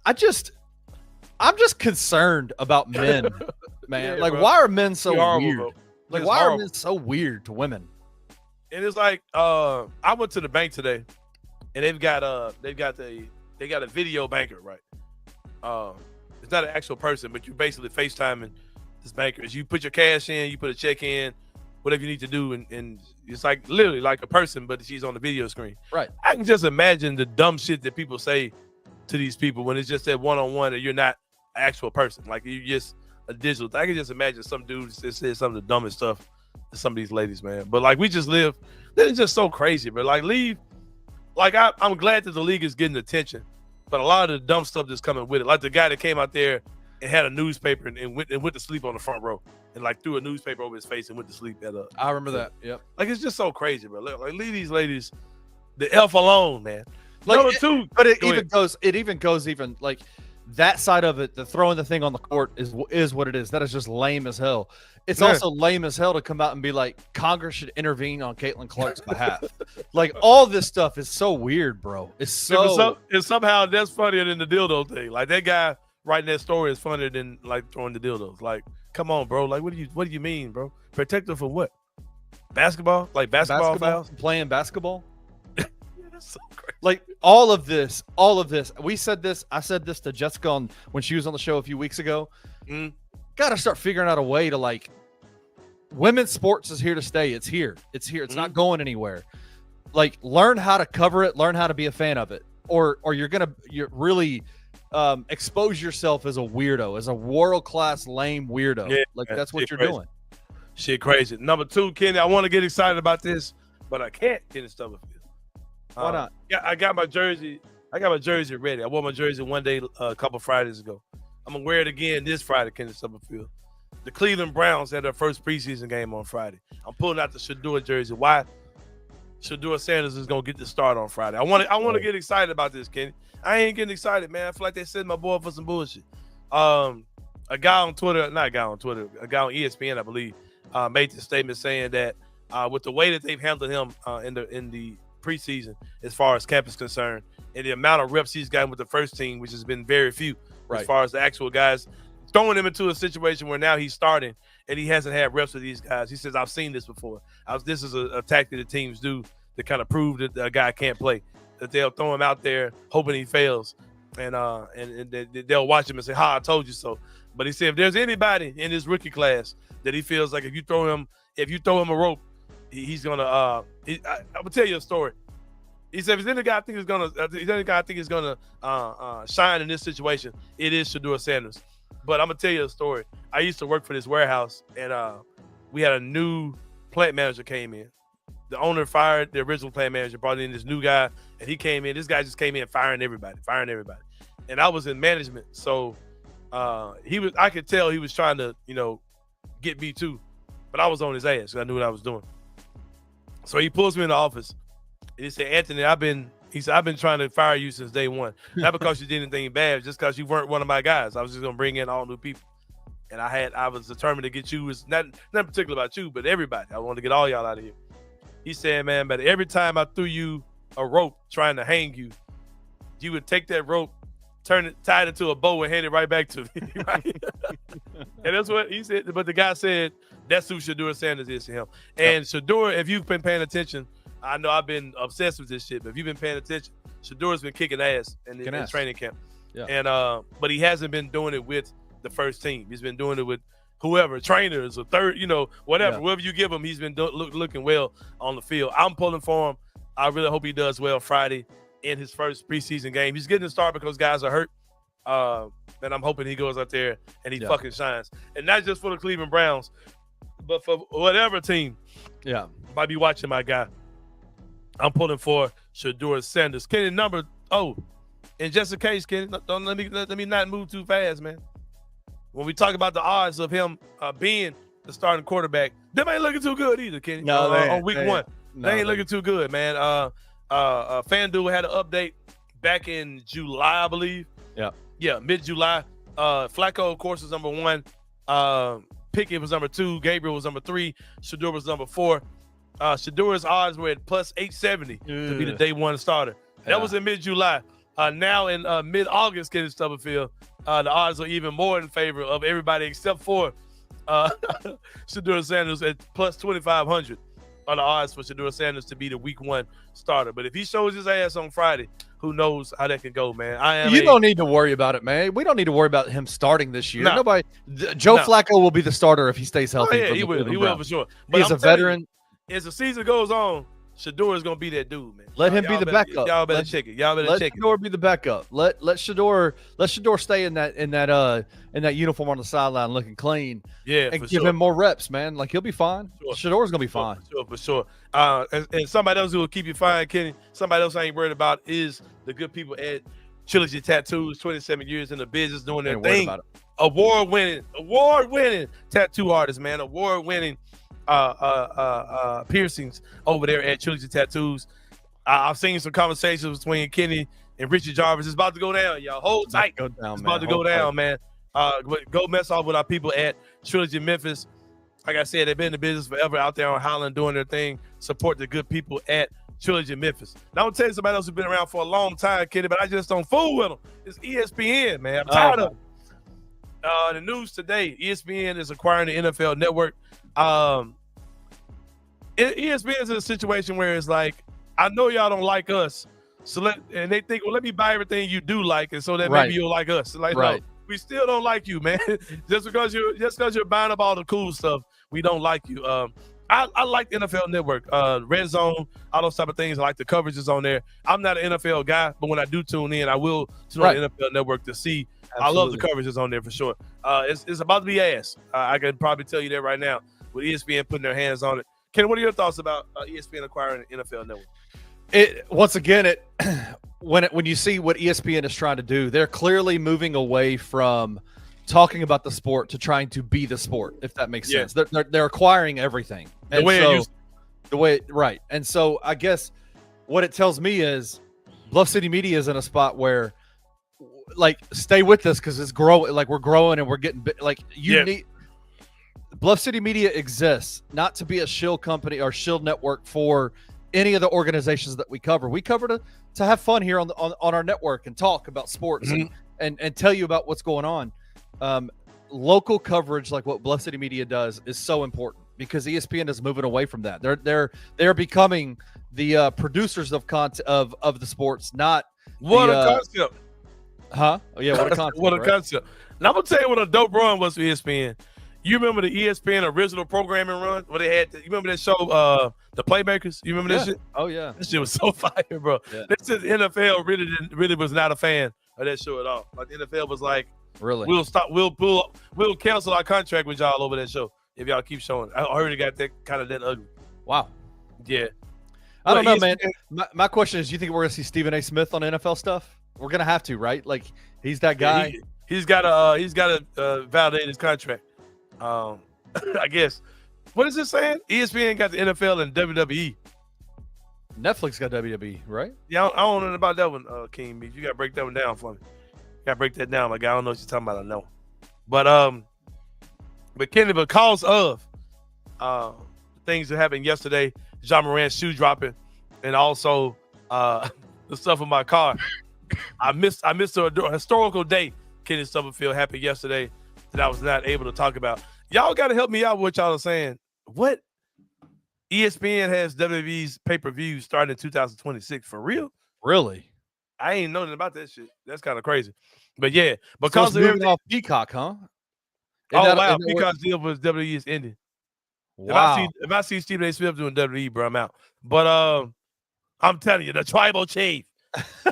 I'm just concerned about men, man. Yeah, like, bro. why are men so Horrible, weird? bro. Like, It's why are horrible. men so weird to women? And it's like, I went to the bank today, and they've got a video banker, right? It's not an actual person, but you basically FaceTiming this banker. As you put your cash in, you put a check in, whatever you need to do, and it's like literally like a person, but she's on the video screen. Right. I can just imagine the dumb shit that people say to these people when it's just that one-on-one and you're not an actual person. Like, you're just a digital. I can just imagine some dudes that said some of the dumbest stuff to some of these ladies, man. But like, we just live, this is just so crazy, but like, leave. Like, I'm glad that the league is getting attention, but a lot of the dumb stuff that's coming with it, like the guy that came out there and had a newspaper and went to sleep on the front row and like threw a newspaper over his face and went to sleep at I remember that. Yep. like, it's just so crazy, bro. Like, leave these ladies the F alone, man. Like, Number two, but it go even ahead. goes. It even goes even like that side of it. The throwing the thing on the court is what it is. That is just lame as hell. It's Yeah. also lame as hell to come out and be like, Congress should intervene on Caitlin Clark's behalf. Like, all this stuff is so weird, bro. It's so. It's somehow that's funnier than the dildo thing. Like, that guy writing that story is funnier than like throwing the dildos. Like, come on, bro. Like, what do you mean, bro? Protect her for what? Basketball? Like basketball fouls? Playing basketball. That's so crazy. Like, all of this. I said this to Jessica when she was on the show a few weeks ago. Mm. Got to start figuring out a way to, like, women's sports is here to stay. It's here. It's not going anywhere. Like, learn how to cover it. Learn how to be a fan of it, or you're really expose yourself as a weirdo, as a world-class lame weirdo. Yeah, like, man, that's what shit you're crazy. doing. Shit crazy. Number two, Kenny, I want to get excited about this, but I can't get in Stubblefield. Why not? Yeah, I got my jersey. Ready. I wore my jersey one day a couple Fridays ago. I'm gonna wear it again this Friday, Kenny Stubblefield. The Cleveland Browns had their first preseason game on Friday. I'm pulling out the Shedeur jersey. Why? Shedeur Sanders is gonna get the start on Friday. I want to get excited about this, Kenny. I ain't getting excited, man. I feel like they set my boy up for some bullshit. A guy on ESPN, I believe, made the statement saying that with the way that they've handled him in the preseason, as far as camp is concerned, and the amount of reps he's gotten with the first team, which has been very few, Right. as far as the actual guys, throwing him into a situation where now he's starting and he hasn't had reps with these guys. He says, I've seen this before. This is a tactic that teams do to kind of prove that a guy can't play, that they'll throw him out there hoping he fails, and they'll watch him and say, I told you so. But he said, if there's anybody in this rookie class that he feels like if you throw him a rope, he's gonna I'm gonna tell you a story. He said, if there's any guy I think is gonna shine in this situation, it is Shedeur Sanders. But I'm gonna tell you a story. I used to work for this warehouse, and we had a new plant manager came in. The owner fired the original plant manager, brought in this new guy, and he came in. This guy just came in firing everybody. And I was in management, so I could tell he was trying to, get me too. But I was on his ass because I knew what I was doing. So he pulls me in the office, and he said, Anthony, I've been trying to fire you since day one. Not because you did anything bad, just because you weren't one of my guys. I was just gonna bring in all new people. And I was determined to get you. It's not particular about you, but everybody. I wanted to get all y'all out of here. He said, man, but every time I threw you a rope trying to hang you, you would take that rope tied it to a bow and hand it right back to me. Right? And that's what he said. But the guy said that's who Shedeur Sanders is to him. And Shedeur, if you've been paying attention, I know I've been obsessed with this shit, but if you've been paying attention, Shedeur's been kicking ass in training camp. Yeah. And but he hasn't been doing it with the first team. He's been doing it with whoever, trainers or third, whatever. Yeah. Whoever you give him, he's been looking well on the field. I'm pulling for him. I really hope he does well Friday in his first preseason game. He's getting the start because guys are hurt. And I'm hoping he goes out there and he fucking shines. And not just for the Cleveland Browns, but for whatever team might be watching my guy. I'm pulling for Shedeur Sanders. Kenny, and just in case, Kenny, don't let me not move too fast, man. When we talk about the odds of him being the starting quarterback, them ain't looking too good either, Kenny. No, on week one. They ain't looking too good, man. FanDuel had an update back in July, I believe. Yeah, mid-July. Flacco, of course, was number 1. Pickett was number 2. Gabriel was number 3. Shedeur was number 4. Shedeur's odds were at plus 870 to be the day 1 starter. That was in mid-July. Now in mid-August, Kenny Stubblefield, the odds are even more in favor of everybody except for Shedeur Sanders at plus 2,500 are the odds for Shedeur Sanders to be the week 1 starter. But if he shows his ass on Friday, who knows how that can go, man. You don't need to worry about it, man. We don't need to worry about him starting this year. No. Joe Flacco will be the starter if he stays healthy. Oh, yeah, he will for sure. But he's a veteran. As the season goes on, Shedeur is gonna be that dude, man. Let him be the backup. Y'all better check it. Let Shedeur be the backup. Let Shedeur stay in that uniform on the sideline looking clean. Yeah, and give him more reps, man. Like he'll be fine. Shedeur's gonna be fine. For sure. And somebody else who will keep you fine, Kenny. Somebody else I ain't worried about is the good people at Trilogy Tattoos. 27 years in the business doing their thing. Award-winning tattoo artists, man. Award-winning piercings over there at Trilogy Tattoos. I've seen some conversations between Kenny and Richard Jarvis. It's about to go down, y'all. Hold tight. It's about to go down, man. Go mess off with our people at Trilogy Memphis. Like I said, they've been in the business forever out there on Highland doing their thing. Support the good people at Trilogy Memphis. Now, I'm going to tell you somebody else who's been around for a long time, Kenny, but I just don't fool with them. It's ESPN, man. I'm tired of the news today. ESPN is acquiring the NFL Network. ESPN is in a situation where it's like, I know y'all don't like us, and they think, well, let me buy everything you do like, and so that maybe you'll like us. Like, no, we still don't like you, man. just because you're buying up all the cool stuff, we don't like you. I like the NFL Network, Red Zone, all those type of things. I like the coverages on there. I'm not an NFL guy, but when I do tune in, I will tune on the NFL Network to see. Absolutely. I love the coverages on there for sure. It's about to be ass. I can probably tell you that right now with ESPN putting their hands on it. Ken, what are your thoughts about ESPN acquiring the NFL Network? When you see what ESPN is trying to do, they're clearly moving away from talking about the sport to trying to be the sport, if that makes sense. They're acquiring everything. And And so I guess what it tells me is Bluff City Media is in a spot where, like, stay with us because it's growing. Like, we're growing and we're getting need. Bluff City Media exists not to be a shill company or shill network for any of the organizations that we cover. We cover to have fun here on our network and talk about sports and tell you about what's going on. Local coverage like what Bluff City Media does is so important because ESPN is moving away from that. They're becoming the producers of content of the sports, not what a concept. Huh? Oh yeah, what a concept. What a concept. Now I'm gonna tell you what a dope run was for ESPN. You remember the ESPN original programming run where they had? You remember that show, The Playmakers? You remember that shit? Oh yeah, that shit was so fire, bro. Yeah. This is NFL really was not a fan of that show at all. Like the NFL was like, really, we'll cancel our contract with y'all over that show if y'all keep showing. I heard it got that ugly. Wow. Yeah. I don't know, man. My question is, do you think we're gonna see Stephen A. Smith on NFL stuff? We're gonna have to, right? Like he's that guy. Yeah, he's got to validate his contract. I guess. What is it saying? ESPN got the NFL and WWE. Netflix got WWE, right? Yeah, I don't know about that one, King Beach. You got to break that one down for me. You got to break that down. Like, I don't know what you're talking about. I know. But Kenny, because of things that happened yesterday, John Moran's shoe dropping, and also the stuff in my car, I missed a historical day. Kenny Stubblefield happened yesterday that I was not able to talk about. Y'all got to help me out with what y'all are saying. What? ESPN has WWE's pay-per-view starting in 2026 for real? Really? I ain't know nothing about that shit. That's kind of crazy. But yeah, because so of everything off Peacock, huh? Wow, Peacock's deal with WWE is ending. Wow. If I see Stephen A. Smith doing WWE, bro, I'm out. But I'm telling you, the tribal chief,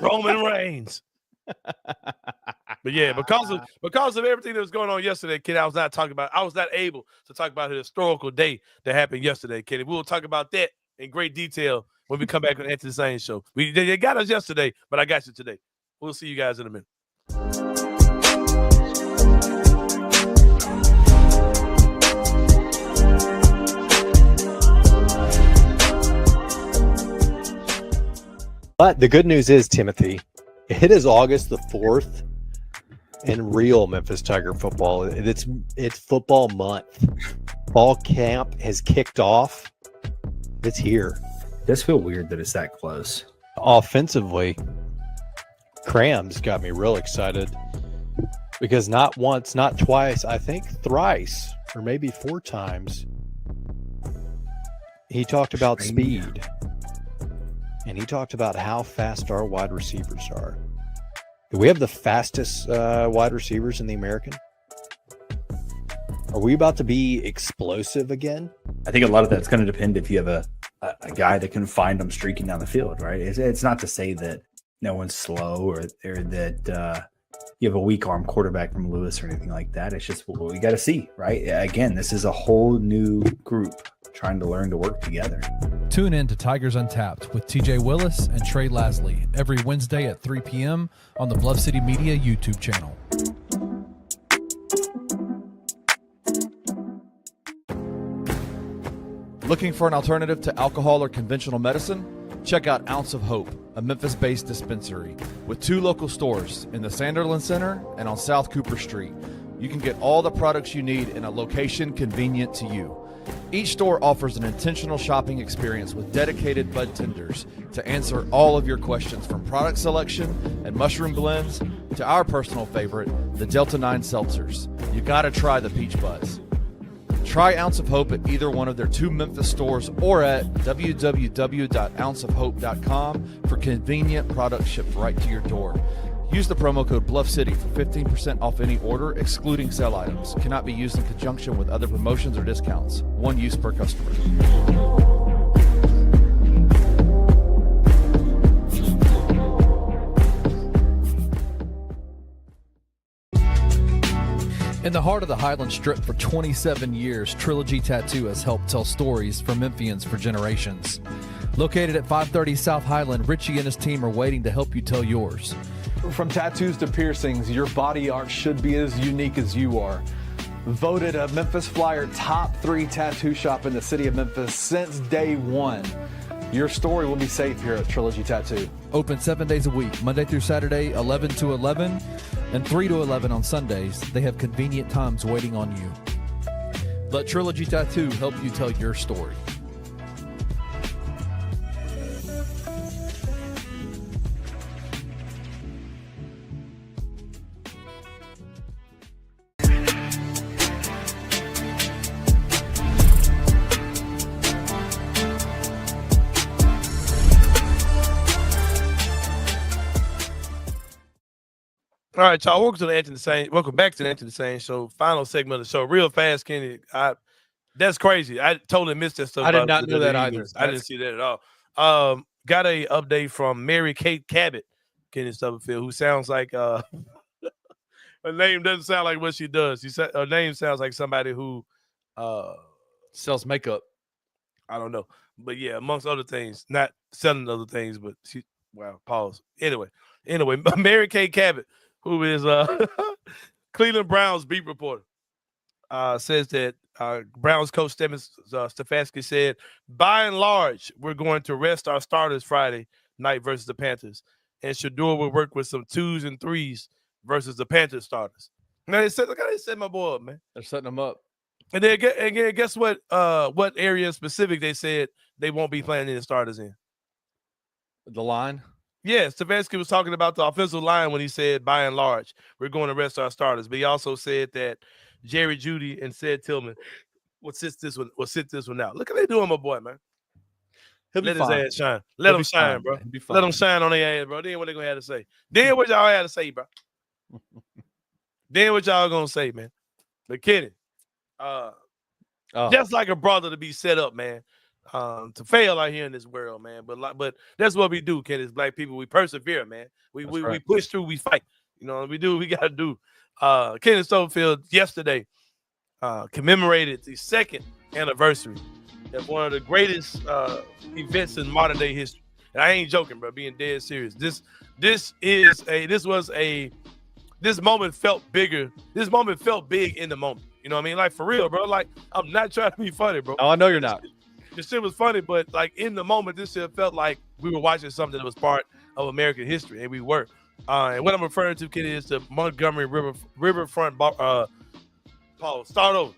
Roman Reigns. But yeah, because of everything that was going on yesterday, Kenny, I was not able to talk about the historical day that happened yesterday, Kenny. We will talk about that in great detail when we come back on the Anthony Sain show. They got us yesterday, but I got you today. We'll see you guys in a minute. But the good news is, Timothy, it is August the 4th in real Memphis Tiger football. It's football month. Fall camp has kicked off. It's here. It does feel weird that it's that close. Offensively, Cram's got me real excited because not once, not twice, I think thrice or maybe 4 times, he talked about speed. And he talked about how fast our wide receivers are. Do we have the fastest wide receivers in the American? Are we about to be explosive again? I think a lot of that's going to depend if you have a guy that can find them streaking down the field, right? It's not to say that no one's slow or that you have a weak arm quarterback from Lewis or anything like that. It's just what we got to see, right? Again, this is a whole new group trying to learn to work together. Tune in to Tigers Untapped with TJ Willis and Trey Lasley every Wednesday at 3 p.m. on the Bluff City Media YouTube channel. Looking for an alternative to alcohol or conventional medicine? Check out Ounce of Hope, a Memphis-based dispensary with 2 local stores in the Sanderland Center and on South Cooper Street. You can get all the products you need in a location convenient to you. Each store offers an intentional shopping experience with dedicated bud tenders to answer all of your questions, from product selection and mushroom blends to our personal favorite, the Delta 9 seltzers. You gotta try the Peach Buzz. Try Ounce of Hope at either one of their 2 Memphis stores or at www.ounceofhope.com for convenient products shipped right to your door. Use the promo code BluffCity for 15% off any order, excluding sale items. Cannot be used in conjunction with other promotions or discounts. One use per customer. In the heart of the Highland Strip for 27 years, Trilogy Tattoo has helped tell stories for Memphians for generations. Located at 530 South Highland, Richie and his team are waiting to help you tell yours. From tattoos to piercings, your body art should be as unique as you are. Voted a Memphis Flyer top 3 tattoo shop in the city of Memphis since day one. Your story will be safe here at Trilogy Tattoo. Open 7 days a week, Monday through Saturday, 11 to 11, and 3 to 11 on Sundays. They have convenient times waiting on you. Let Trilogy Tattoo help you tell your story. All right, y'all. Welcome back to the Anthony Sain show. Final segment of the show. Real fast, Kenny. That's crazy. I totally missed that stuff. I did not know that either. I didn't see that at all. Got a update from Mary Kate Cabot, Kenny Stubblefield, who sounds like her name doesn't sound like what she does. Her name sounds like somebody who sells makeup. I don't know. But yeah, amongst other things, not selling other things, but pause. Anyway, Mary Kate Cabot, who is Cleveland Browns beat reporter, says that Browns coach Stefanski said, by and large, we're going to rest our starters Friday night versus the Panthers, and Shedeur will work with some 2s and 3s versus the Panthers starters. Now they said, look how they set my boy up, man. They're setting them up. And then again, guess what? What area specific they said they won't be playing any starters in? The line. Yeah, Stefanski was talking about the offensive line when he said, by and large, we're going to rest our starters. But he also said that Jerry Jeudy and Sid Tillman will sit this one out. Look at they doing, my boy, man. He'll be Let fine. his ass shine. Let him shine, bro. Let him shine on their ass, bro. Then what they gonna have to say? Then what y'all had to say, bro? Then what y'all gonna say, man? But kidding. Just like a brother to be set up, man. To fail out here in this world, man. But that's what we do, Kenny. As black people, we persevere, man. We push through, we fight. You know, we do what we gotta do. Kenny Stubblefield yesterday commemorated the 2nd anniversary of one of the greatest events in modern day history. And I ain't joking, bro. Being dead serious. This moment felt bigger. This moment felt big in the moment. You know what I mean? Like, for real, bro. Like, I'm not trying to be funny, bro. Oh, I know you're not. This shit was funny, but like in the moment, this shit felt like we were watching something that was part of American history, and we were. And what I'm referring to, kid, is the Montgomery Riverfront Brawl. Paul, start over.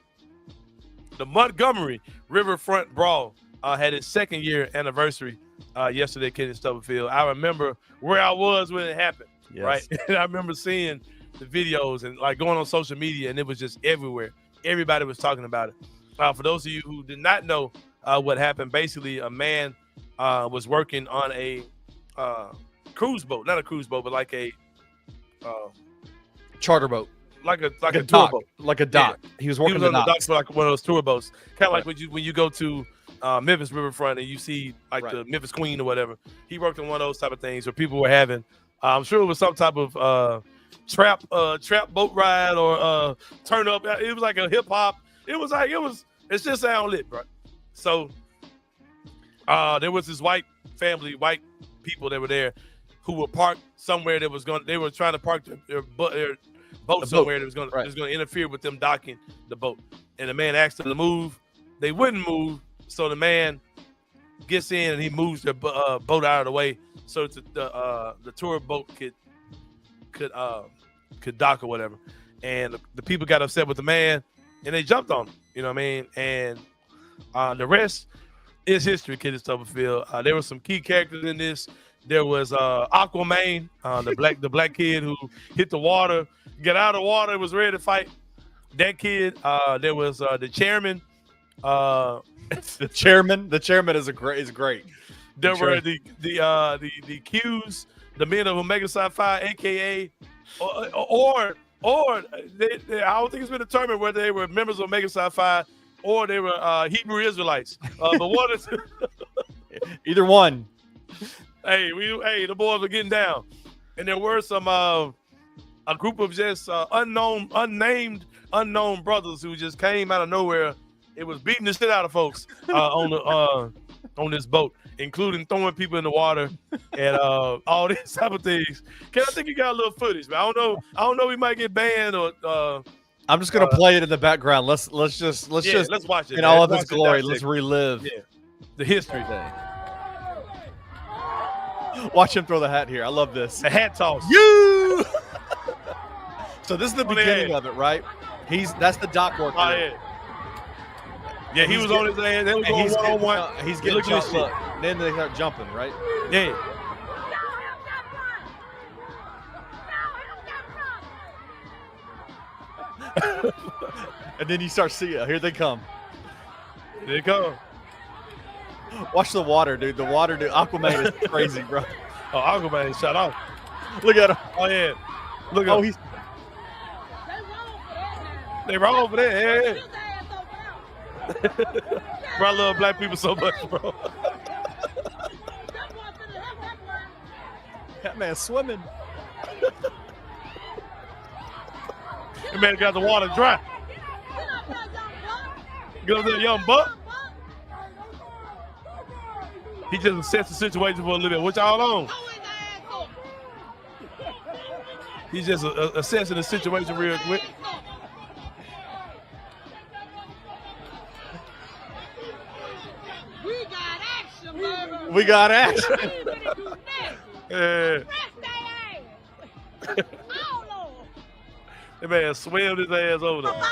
The Montgomery Riverfront Brawl had its 2nd year anniversary yesterday, Kenny Stubblefield. I remember where I was when it happened, right? And I remember seeing the videos and like going on social media, and it was just everywhere. Everybody was talking about it. For those of you who did not know what happened, basically a man was working on a cruise boat, not a cruise boat, but like a charter boat. Like a tour dock, boat. like a dock. Yeah. He was working on the docks for like one of those tour boats. Kind of like when you go to Memphis Riverfront and you see like the Memphis Queen or whatever. He worked on one of those type of things where people were having. I'm sure it was some type of trap boat ride or turn up. It was like a hip hop. It's just sound lit, bro. So there was this white people that were there who were parked somewhere they were trying to park their boat somewhere that was going to interfere with them docking the boat. And the man asked them to move. They wouldn't move. So the man gets in and he moves their boat out of the way so that the tour boat could dock or whatever. And the people got upset with the man and they jumped on him. You know what I mean? And the rest is history, Kenny Stubblefield. There were some key characters in this. There was Aquaman, the black kid who hit the water, got out of the water, was ready to fight. That kid. There was the chairman. The chairman is great. There were the Qs, the men of Omega Psi Phi, aka or they, I don't think it's been determined whether they were members of Omega Psi Phi or they were Hebrew Israelites. But one is either one. Hey, the boys were getting down, and there were some a group of just unnamed brothers who just came out of nowhere. It was beating the shit out of folks on this boat, including throwing people in the water and all these type of things. I think you got a little footage, but I don't know. We might get banned or. I'm just gonna play it in the background. Let's just watch it in all of its glory. Let's relive the history thing. Watch him throw the hat here. I love this. The hat toss. You. So this is the beginning of it, right? That's the dock work. Oh, yeah, he was on his ass. They was going one-on-one. He's getting jumped up. Then they start jumping, right? Yeah. And then you start seeing, here they come. There they come. Watch the water, dude. The water, dude. Aquaman is crazy, bro. Oh, Aquaman shut off. Look at him. Oh, yeah. Look at him. They wrong for that. Yeah. Bro, I love black people so much, bro. That man's swimming. That man got the water dry. Get up there, young buck. He just assessed the situation for a little bit. What y'all on? He's just assessing the situation real quick. We got action. Yeah. That man swam his ass over there.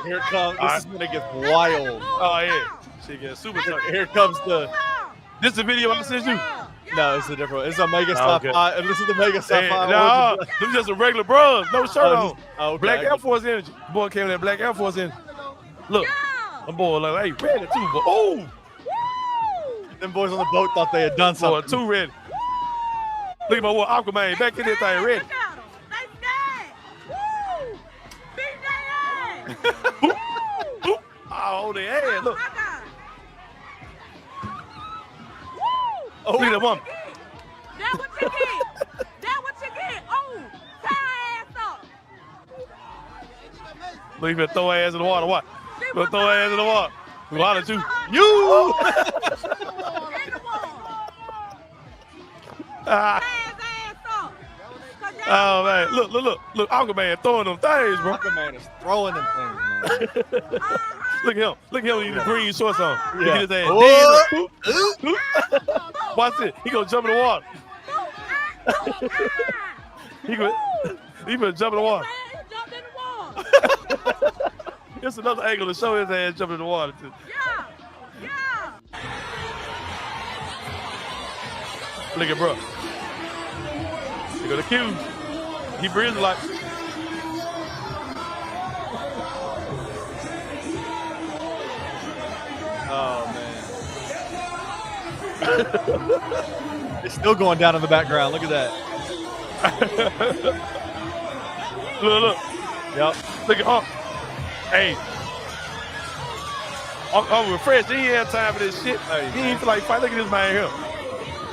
Here it comes. This is when it gets wild. Oh, yeah. She gets super tough. Here comes the. This is the video I sent you. No, it's a different one. It's a Mega Oh, Sci okay. Fi. This is the Mega Sci Hey, Fi. nah, them just some regular bros. No shirt on. Okay. Black Air Force energy. Boy came in that Black Air Force energy. Look, them boy like, hey, ready too, but oh, Them boys on the boat thought they had done boy, something. too ready. Look at my boy Aquaman back in that thing ready. Oh, they ass. Look. Oh, look at that woman. That what you get. That what you get. Oh, tie ass up. Look, you better throw her ass in the water. What? You better throw her ass in the water. Water too. You! Ah. Oh man, look, Aquaman throwing them things, bro. Aquaman is throwing them things, man. Look at him with the green shorts on. Look Yeah. at his ass. Oh. Dead. Watch it. He gonna jump in the water. he gonna jump in the water. It's another angle to show his ass jumping in the water too. Look at bro. Look at the cue. He breathes like. Oh, man. It's still going down in the background. Look at that. Look. Yep. Look at Unc. Hey. Unc refreshed. He ain't have time for this shit. He ain't feel like fight. Look at this man here.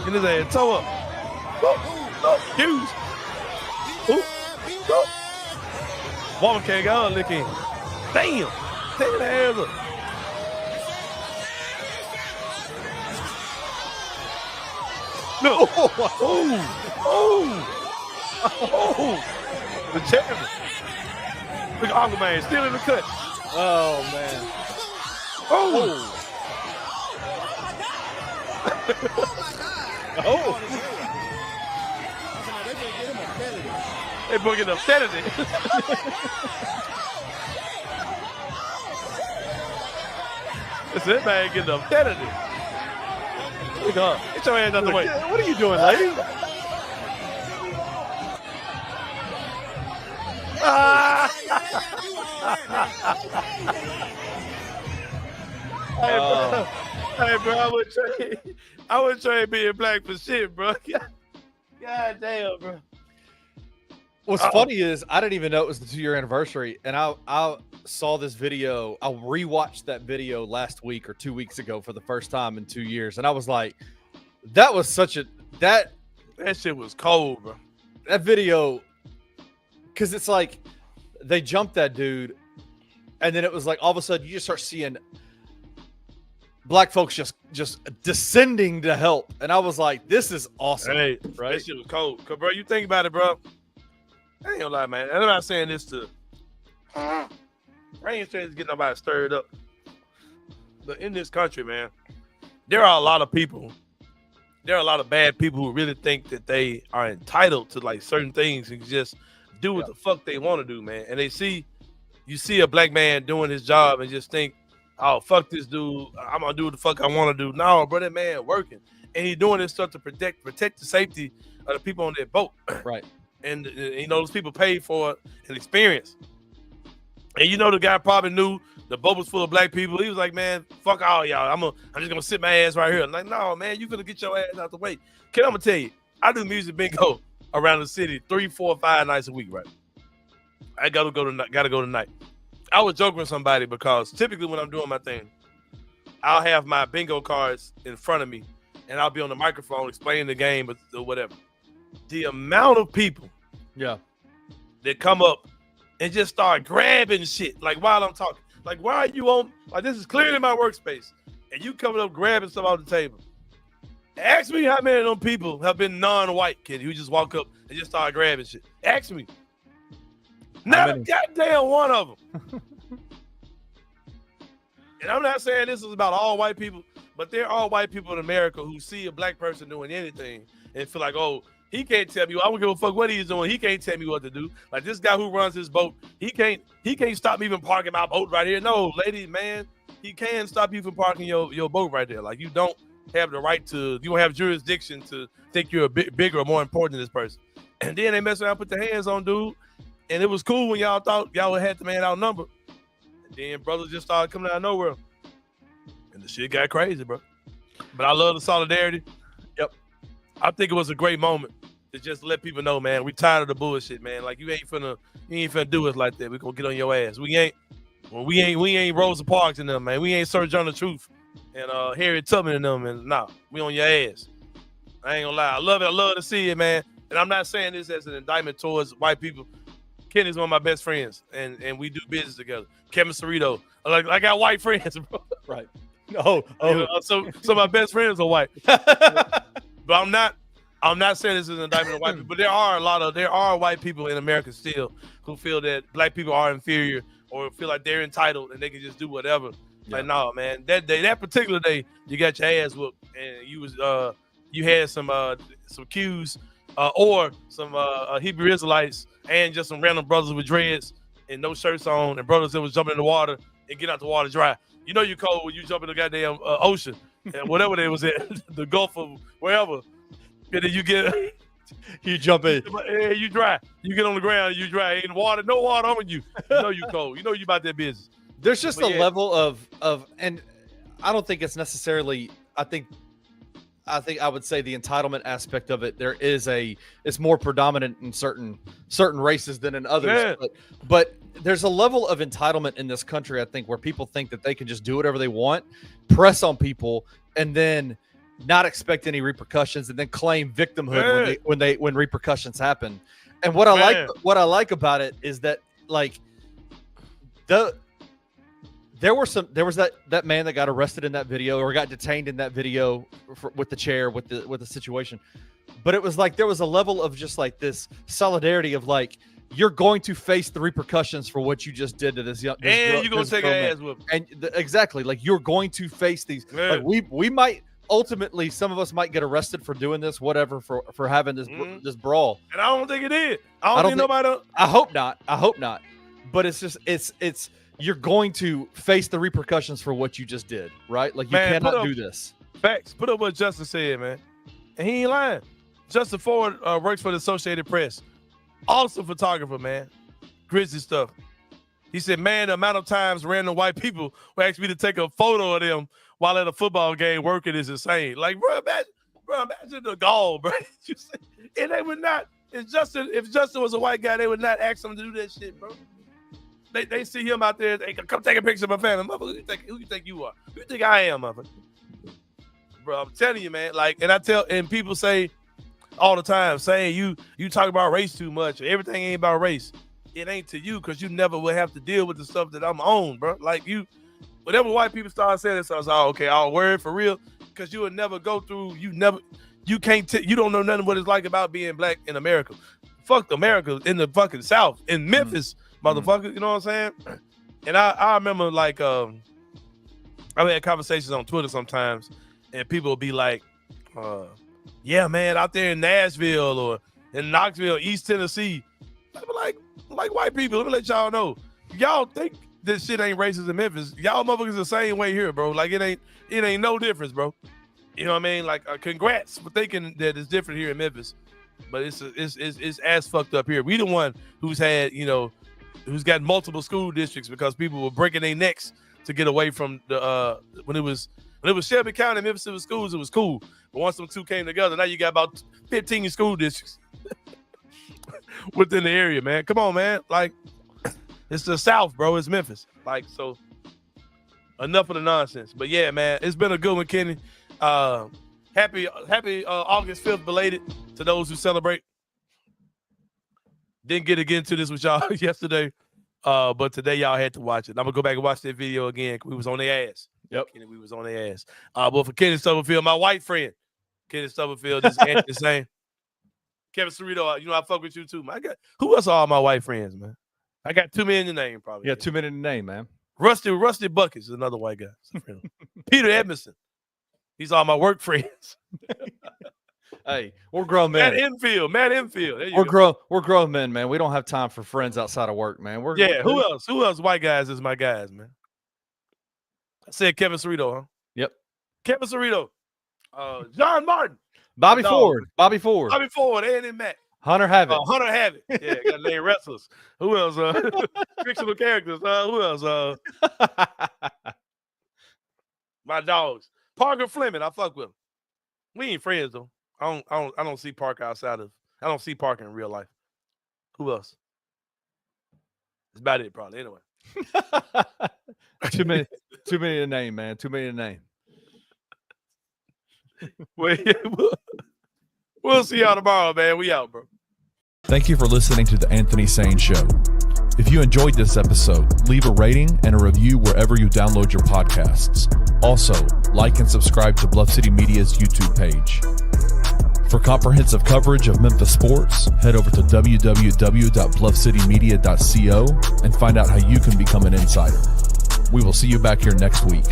Get his ass toe up. Look. Huge. Ooh. Woman can't go on licking. Damn. Take the hands up. Look. Oh. The champion. Look at Aquaman still in the cut. Oh, man. Oh. Oh. They boy getting upset at it. This man getting upset at it. Look up. Get your hands out the way. What are you doing, lady? Hey, bro, I wouldn't trade being black for shit, bro. God damn, bro. What's funny is I didn't even know it was the 2-year anniversary, and I saw this video. I rewatched that video last week or 2 weeks ago for the first time in 2 years, and I was like, that was such a that shit was cold, bro. That video, because it's like they jumped that dude, and then it was like all of a sudden you just start seeing black folks just descending to help, and I was like, this is awesome. Hey, right? that shit was cold. Cause, bro, you think about it, bro. I ain't gonna lie, man. And I'm not saying this to. I ain't saying to get nobody stirred up. But in this country, man, there are a lot of people. There are a lot of bad people who really think that they are entitled to like certain things and just do what the fuck they want to do, man. And you see a black man doing his job and just think, oh, fuck this dude. I'm gonna do what the fuck I want to do. No, bro, that man working. And he doing this stuff to protect the safety of the people on that boat. Right. And you know, those people paid for an experience. And you know, the guy probably knew the boat was full of black people. He was like, man, fuck all y'all. I'm just gonna sit my ass right here. I'm like, no, man, you gonna get your ass out the way. I'm gonna tell you, I do music bingo around the city 3, 4, 5 nights a week, right? I gotta go tonight. I was joking with somebody because typically when I'm doing my thing, I'll have my bingo cards in front of me and I'll be on the microphone explaining the game or whatever. The amount of people that come up and just start grabbing shit like while I'm talking. Like, why are you on? Like, this is clearly my workspace. And you coming up grabbing stuff off the table. Ask me how many of them people have been non-white kids who just walk up and just start grabbing shit. Ask me. Not a goddamn one of them. And I'm not saying this is about all white people, but there are white people in America who see a black person doing anything and feel like, oh, he can't tell me. I don't give a fuck what he's doing. He can't tell me what to do. Like this guy who runs his boat, he can't stop me from parking my boat right here. No, lady, man, he can stop you from parking your boat right there. Like you don't have the right to, you don't have jurisdiction to think you're bigger or more important than this person. And then they mess around, put their hands on dude, and it was cool when y'all thought y'all had the man outnumbered. And then brothers just started coming out of nowhere. And the shit got crazy, bro. But I love the solidarity. Yep. I think it was a great moment to just let people know, man, we tired of the bullshit, man. Like, you ain't finna do us like that. We gonna get on your ass. We ain't Rosa Parks and them, man. We ain't Sir John the Truth and Harriet Tubman and them, and nah, we on your ass. I ain't gonna lie. I love it. I love to see it, man. And I'm not saying this as an indictment towards white people. Kenny's one of my best friends, and we do business together. Kevin Cerrito. Like, I got white friends, bro. Right. No. You know, so my best friends are white. But I'm not saying this is an indictment of white people, but there are white people in America still who feel that black people are inferior or feel like they're entitled and they can just do whatever. Yeah. Like, no, man. That particular day, you got your ass whooped and you had some cues or some Hebrew Israelites and just some random brothers with dreads and no shirts on and brothers that was jumping in the water and get out the water dry. You know you cold when you jump in the goddamn ocean and whatever they was at, the Gulf of wherever. And then you jump in. Yeah, you dry. You get on the ground, you dry. Ain't water, no water on you. You know you cold. You know you about that business. There's just level of, and I don't think it's necessarily, I think I would say the entitlement aspect of it, it's more predominant in certain races than in others. Yeah. But there's a level of entitlement in this country, I think, where people think that they can just do whatever they want, press on people, and then not expect any repercussions, and then claim victimhood when repercussions happen. And what I like about it is that, like, there was that man that got arrested in that video or got detained in that video with the chair with the situation, but it was like there was a level of just like this solidarity of like, you're going to face the repercussions for what you just did to this young man, and you're gonna take an ass whooping. And exactly, like, you're going to face these. Like, we might ultimately, some of us might get arrested for doing this, whatever, for having this brawl. And I don't think it did. I don't think nobody. I hope not. But it's just it's. You're going to face the repercussions for what you just did, right? Like, you cannot do this. Facts. Put up what Justin said, man. And he ain't lying. Justin Ford works for the Associated Press. Awesome photographer, man. Grizzly stuff. He said, man, the amount of times random white people will ask me to take a photo of them while at a football game working is insane. Like, bro, imagine the gall, bro. And they would not. If Justin was a white guy, they would not ask him to do that shit, bro. They see him out there. They come take a picture of my family. Motherfucker, who you think you are? Who you think I am, motherfucker? Bro, I'm telling you, man. Like, and people say all the time, saying you talk about race too much. Everything ain't about race. It ain't to you because you never will have to deal with the stuff that I'm on, bro. Like, whenever white people start saying this, I was like, okay, I'll word for real, because you would never go through. You don't know nothing what it's like about being black in America. Fuck America in the fucking South, in Memphis. Motherfucker, you know what I'm saying? And I remember, like, I've had conversations on Twitter sometimes, and people will be like, yeah, man, out there in Nashville or in Knoxville, East Tennessee. I be like white people, let me let y'all know. Y'all think this shit ain't racist in Memphis. Y'all motherfuckers the same way here, bro. Like, it ain't no difference, bro. You know what I mean? Like, congrats for thinking that it's different here in Memphis. But it's as fucked up here. We the one who's had, who's got multiple school districts because people were breaking their necks to get away from the when it was Shelby County, Memphis City schools, it was cool. But once them two came together, now you got about 15 school districts within the area, man. Come on, man. Like, it's the South, bro. It's Memphis. Like, so enough of the nonsense. But yeah, man, it's been a good one, Kenny. Happy August 5th belated to those who celebrate. Didn't get to get into this with y'all yesterday, but today y'all had to watch it. I'm gonna go back and watch that video again. We was on their ass. Yep, Kenny, we was on their ass. But for Kenny Stubblefield, my white friend, Kenny Stubblefield, just Anthony Sain, Kevin Cerrito, I fuck with you too, man. Who else are all my white friends, man? I got too many in the name, probably. Yeah, too many in the name, man. Rusty Buckets is another white guy. Peter Edmondson, he's all my work friends. Hey, we're grown men. Matt Enfield. We're grown men, man. We don't have time for friends outside of work, man. Who else? Who else? White guys is my guys, man. I said Kevin Cerrito, huh? Yep. Kevin Cerrito. John Martin. Bobby No. Ford. Bobby Ford. Bobby Ford, and Matt. Hunter Havoc. Hunter Havoc. Yeah, got named wrestlers. Who else? Fictional characters. Who else? My dogs. Parker Fleming. I fuck with him. We ain't friends though. I don't see Parker outside of. I don't see Parker in real life. Who else? That's about it, probably. Anyway. Too many to name, man. Too many to name. We'll see y'all tomorrow, man. We out, bro. Thank you for listening to the Anthony Sain Show. If you enjoyed this episode, leave a rating and a review wherever you download your podcasts. Also, like and subscribe to Bluff City Media's YouTube page. For comprehensive coverage of Memphis sports, head over to www.bluffcitymedia.co and find out how you can become an insider. We will see you back here next week.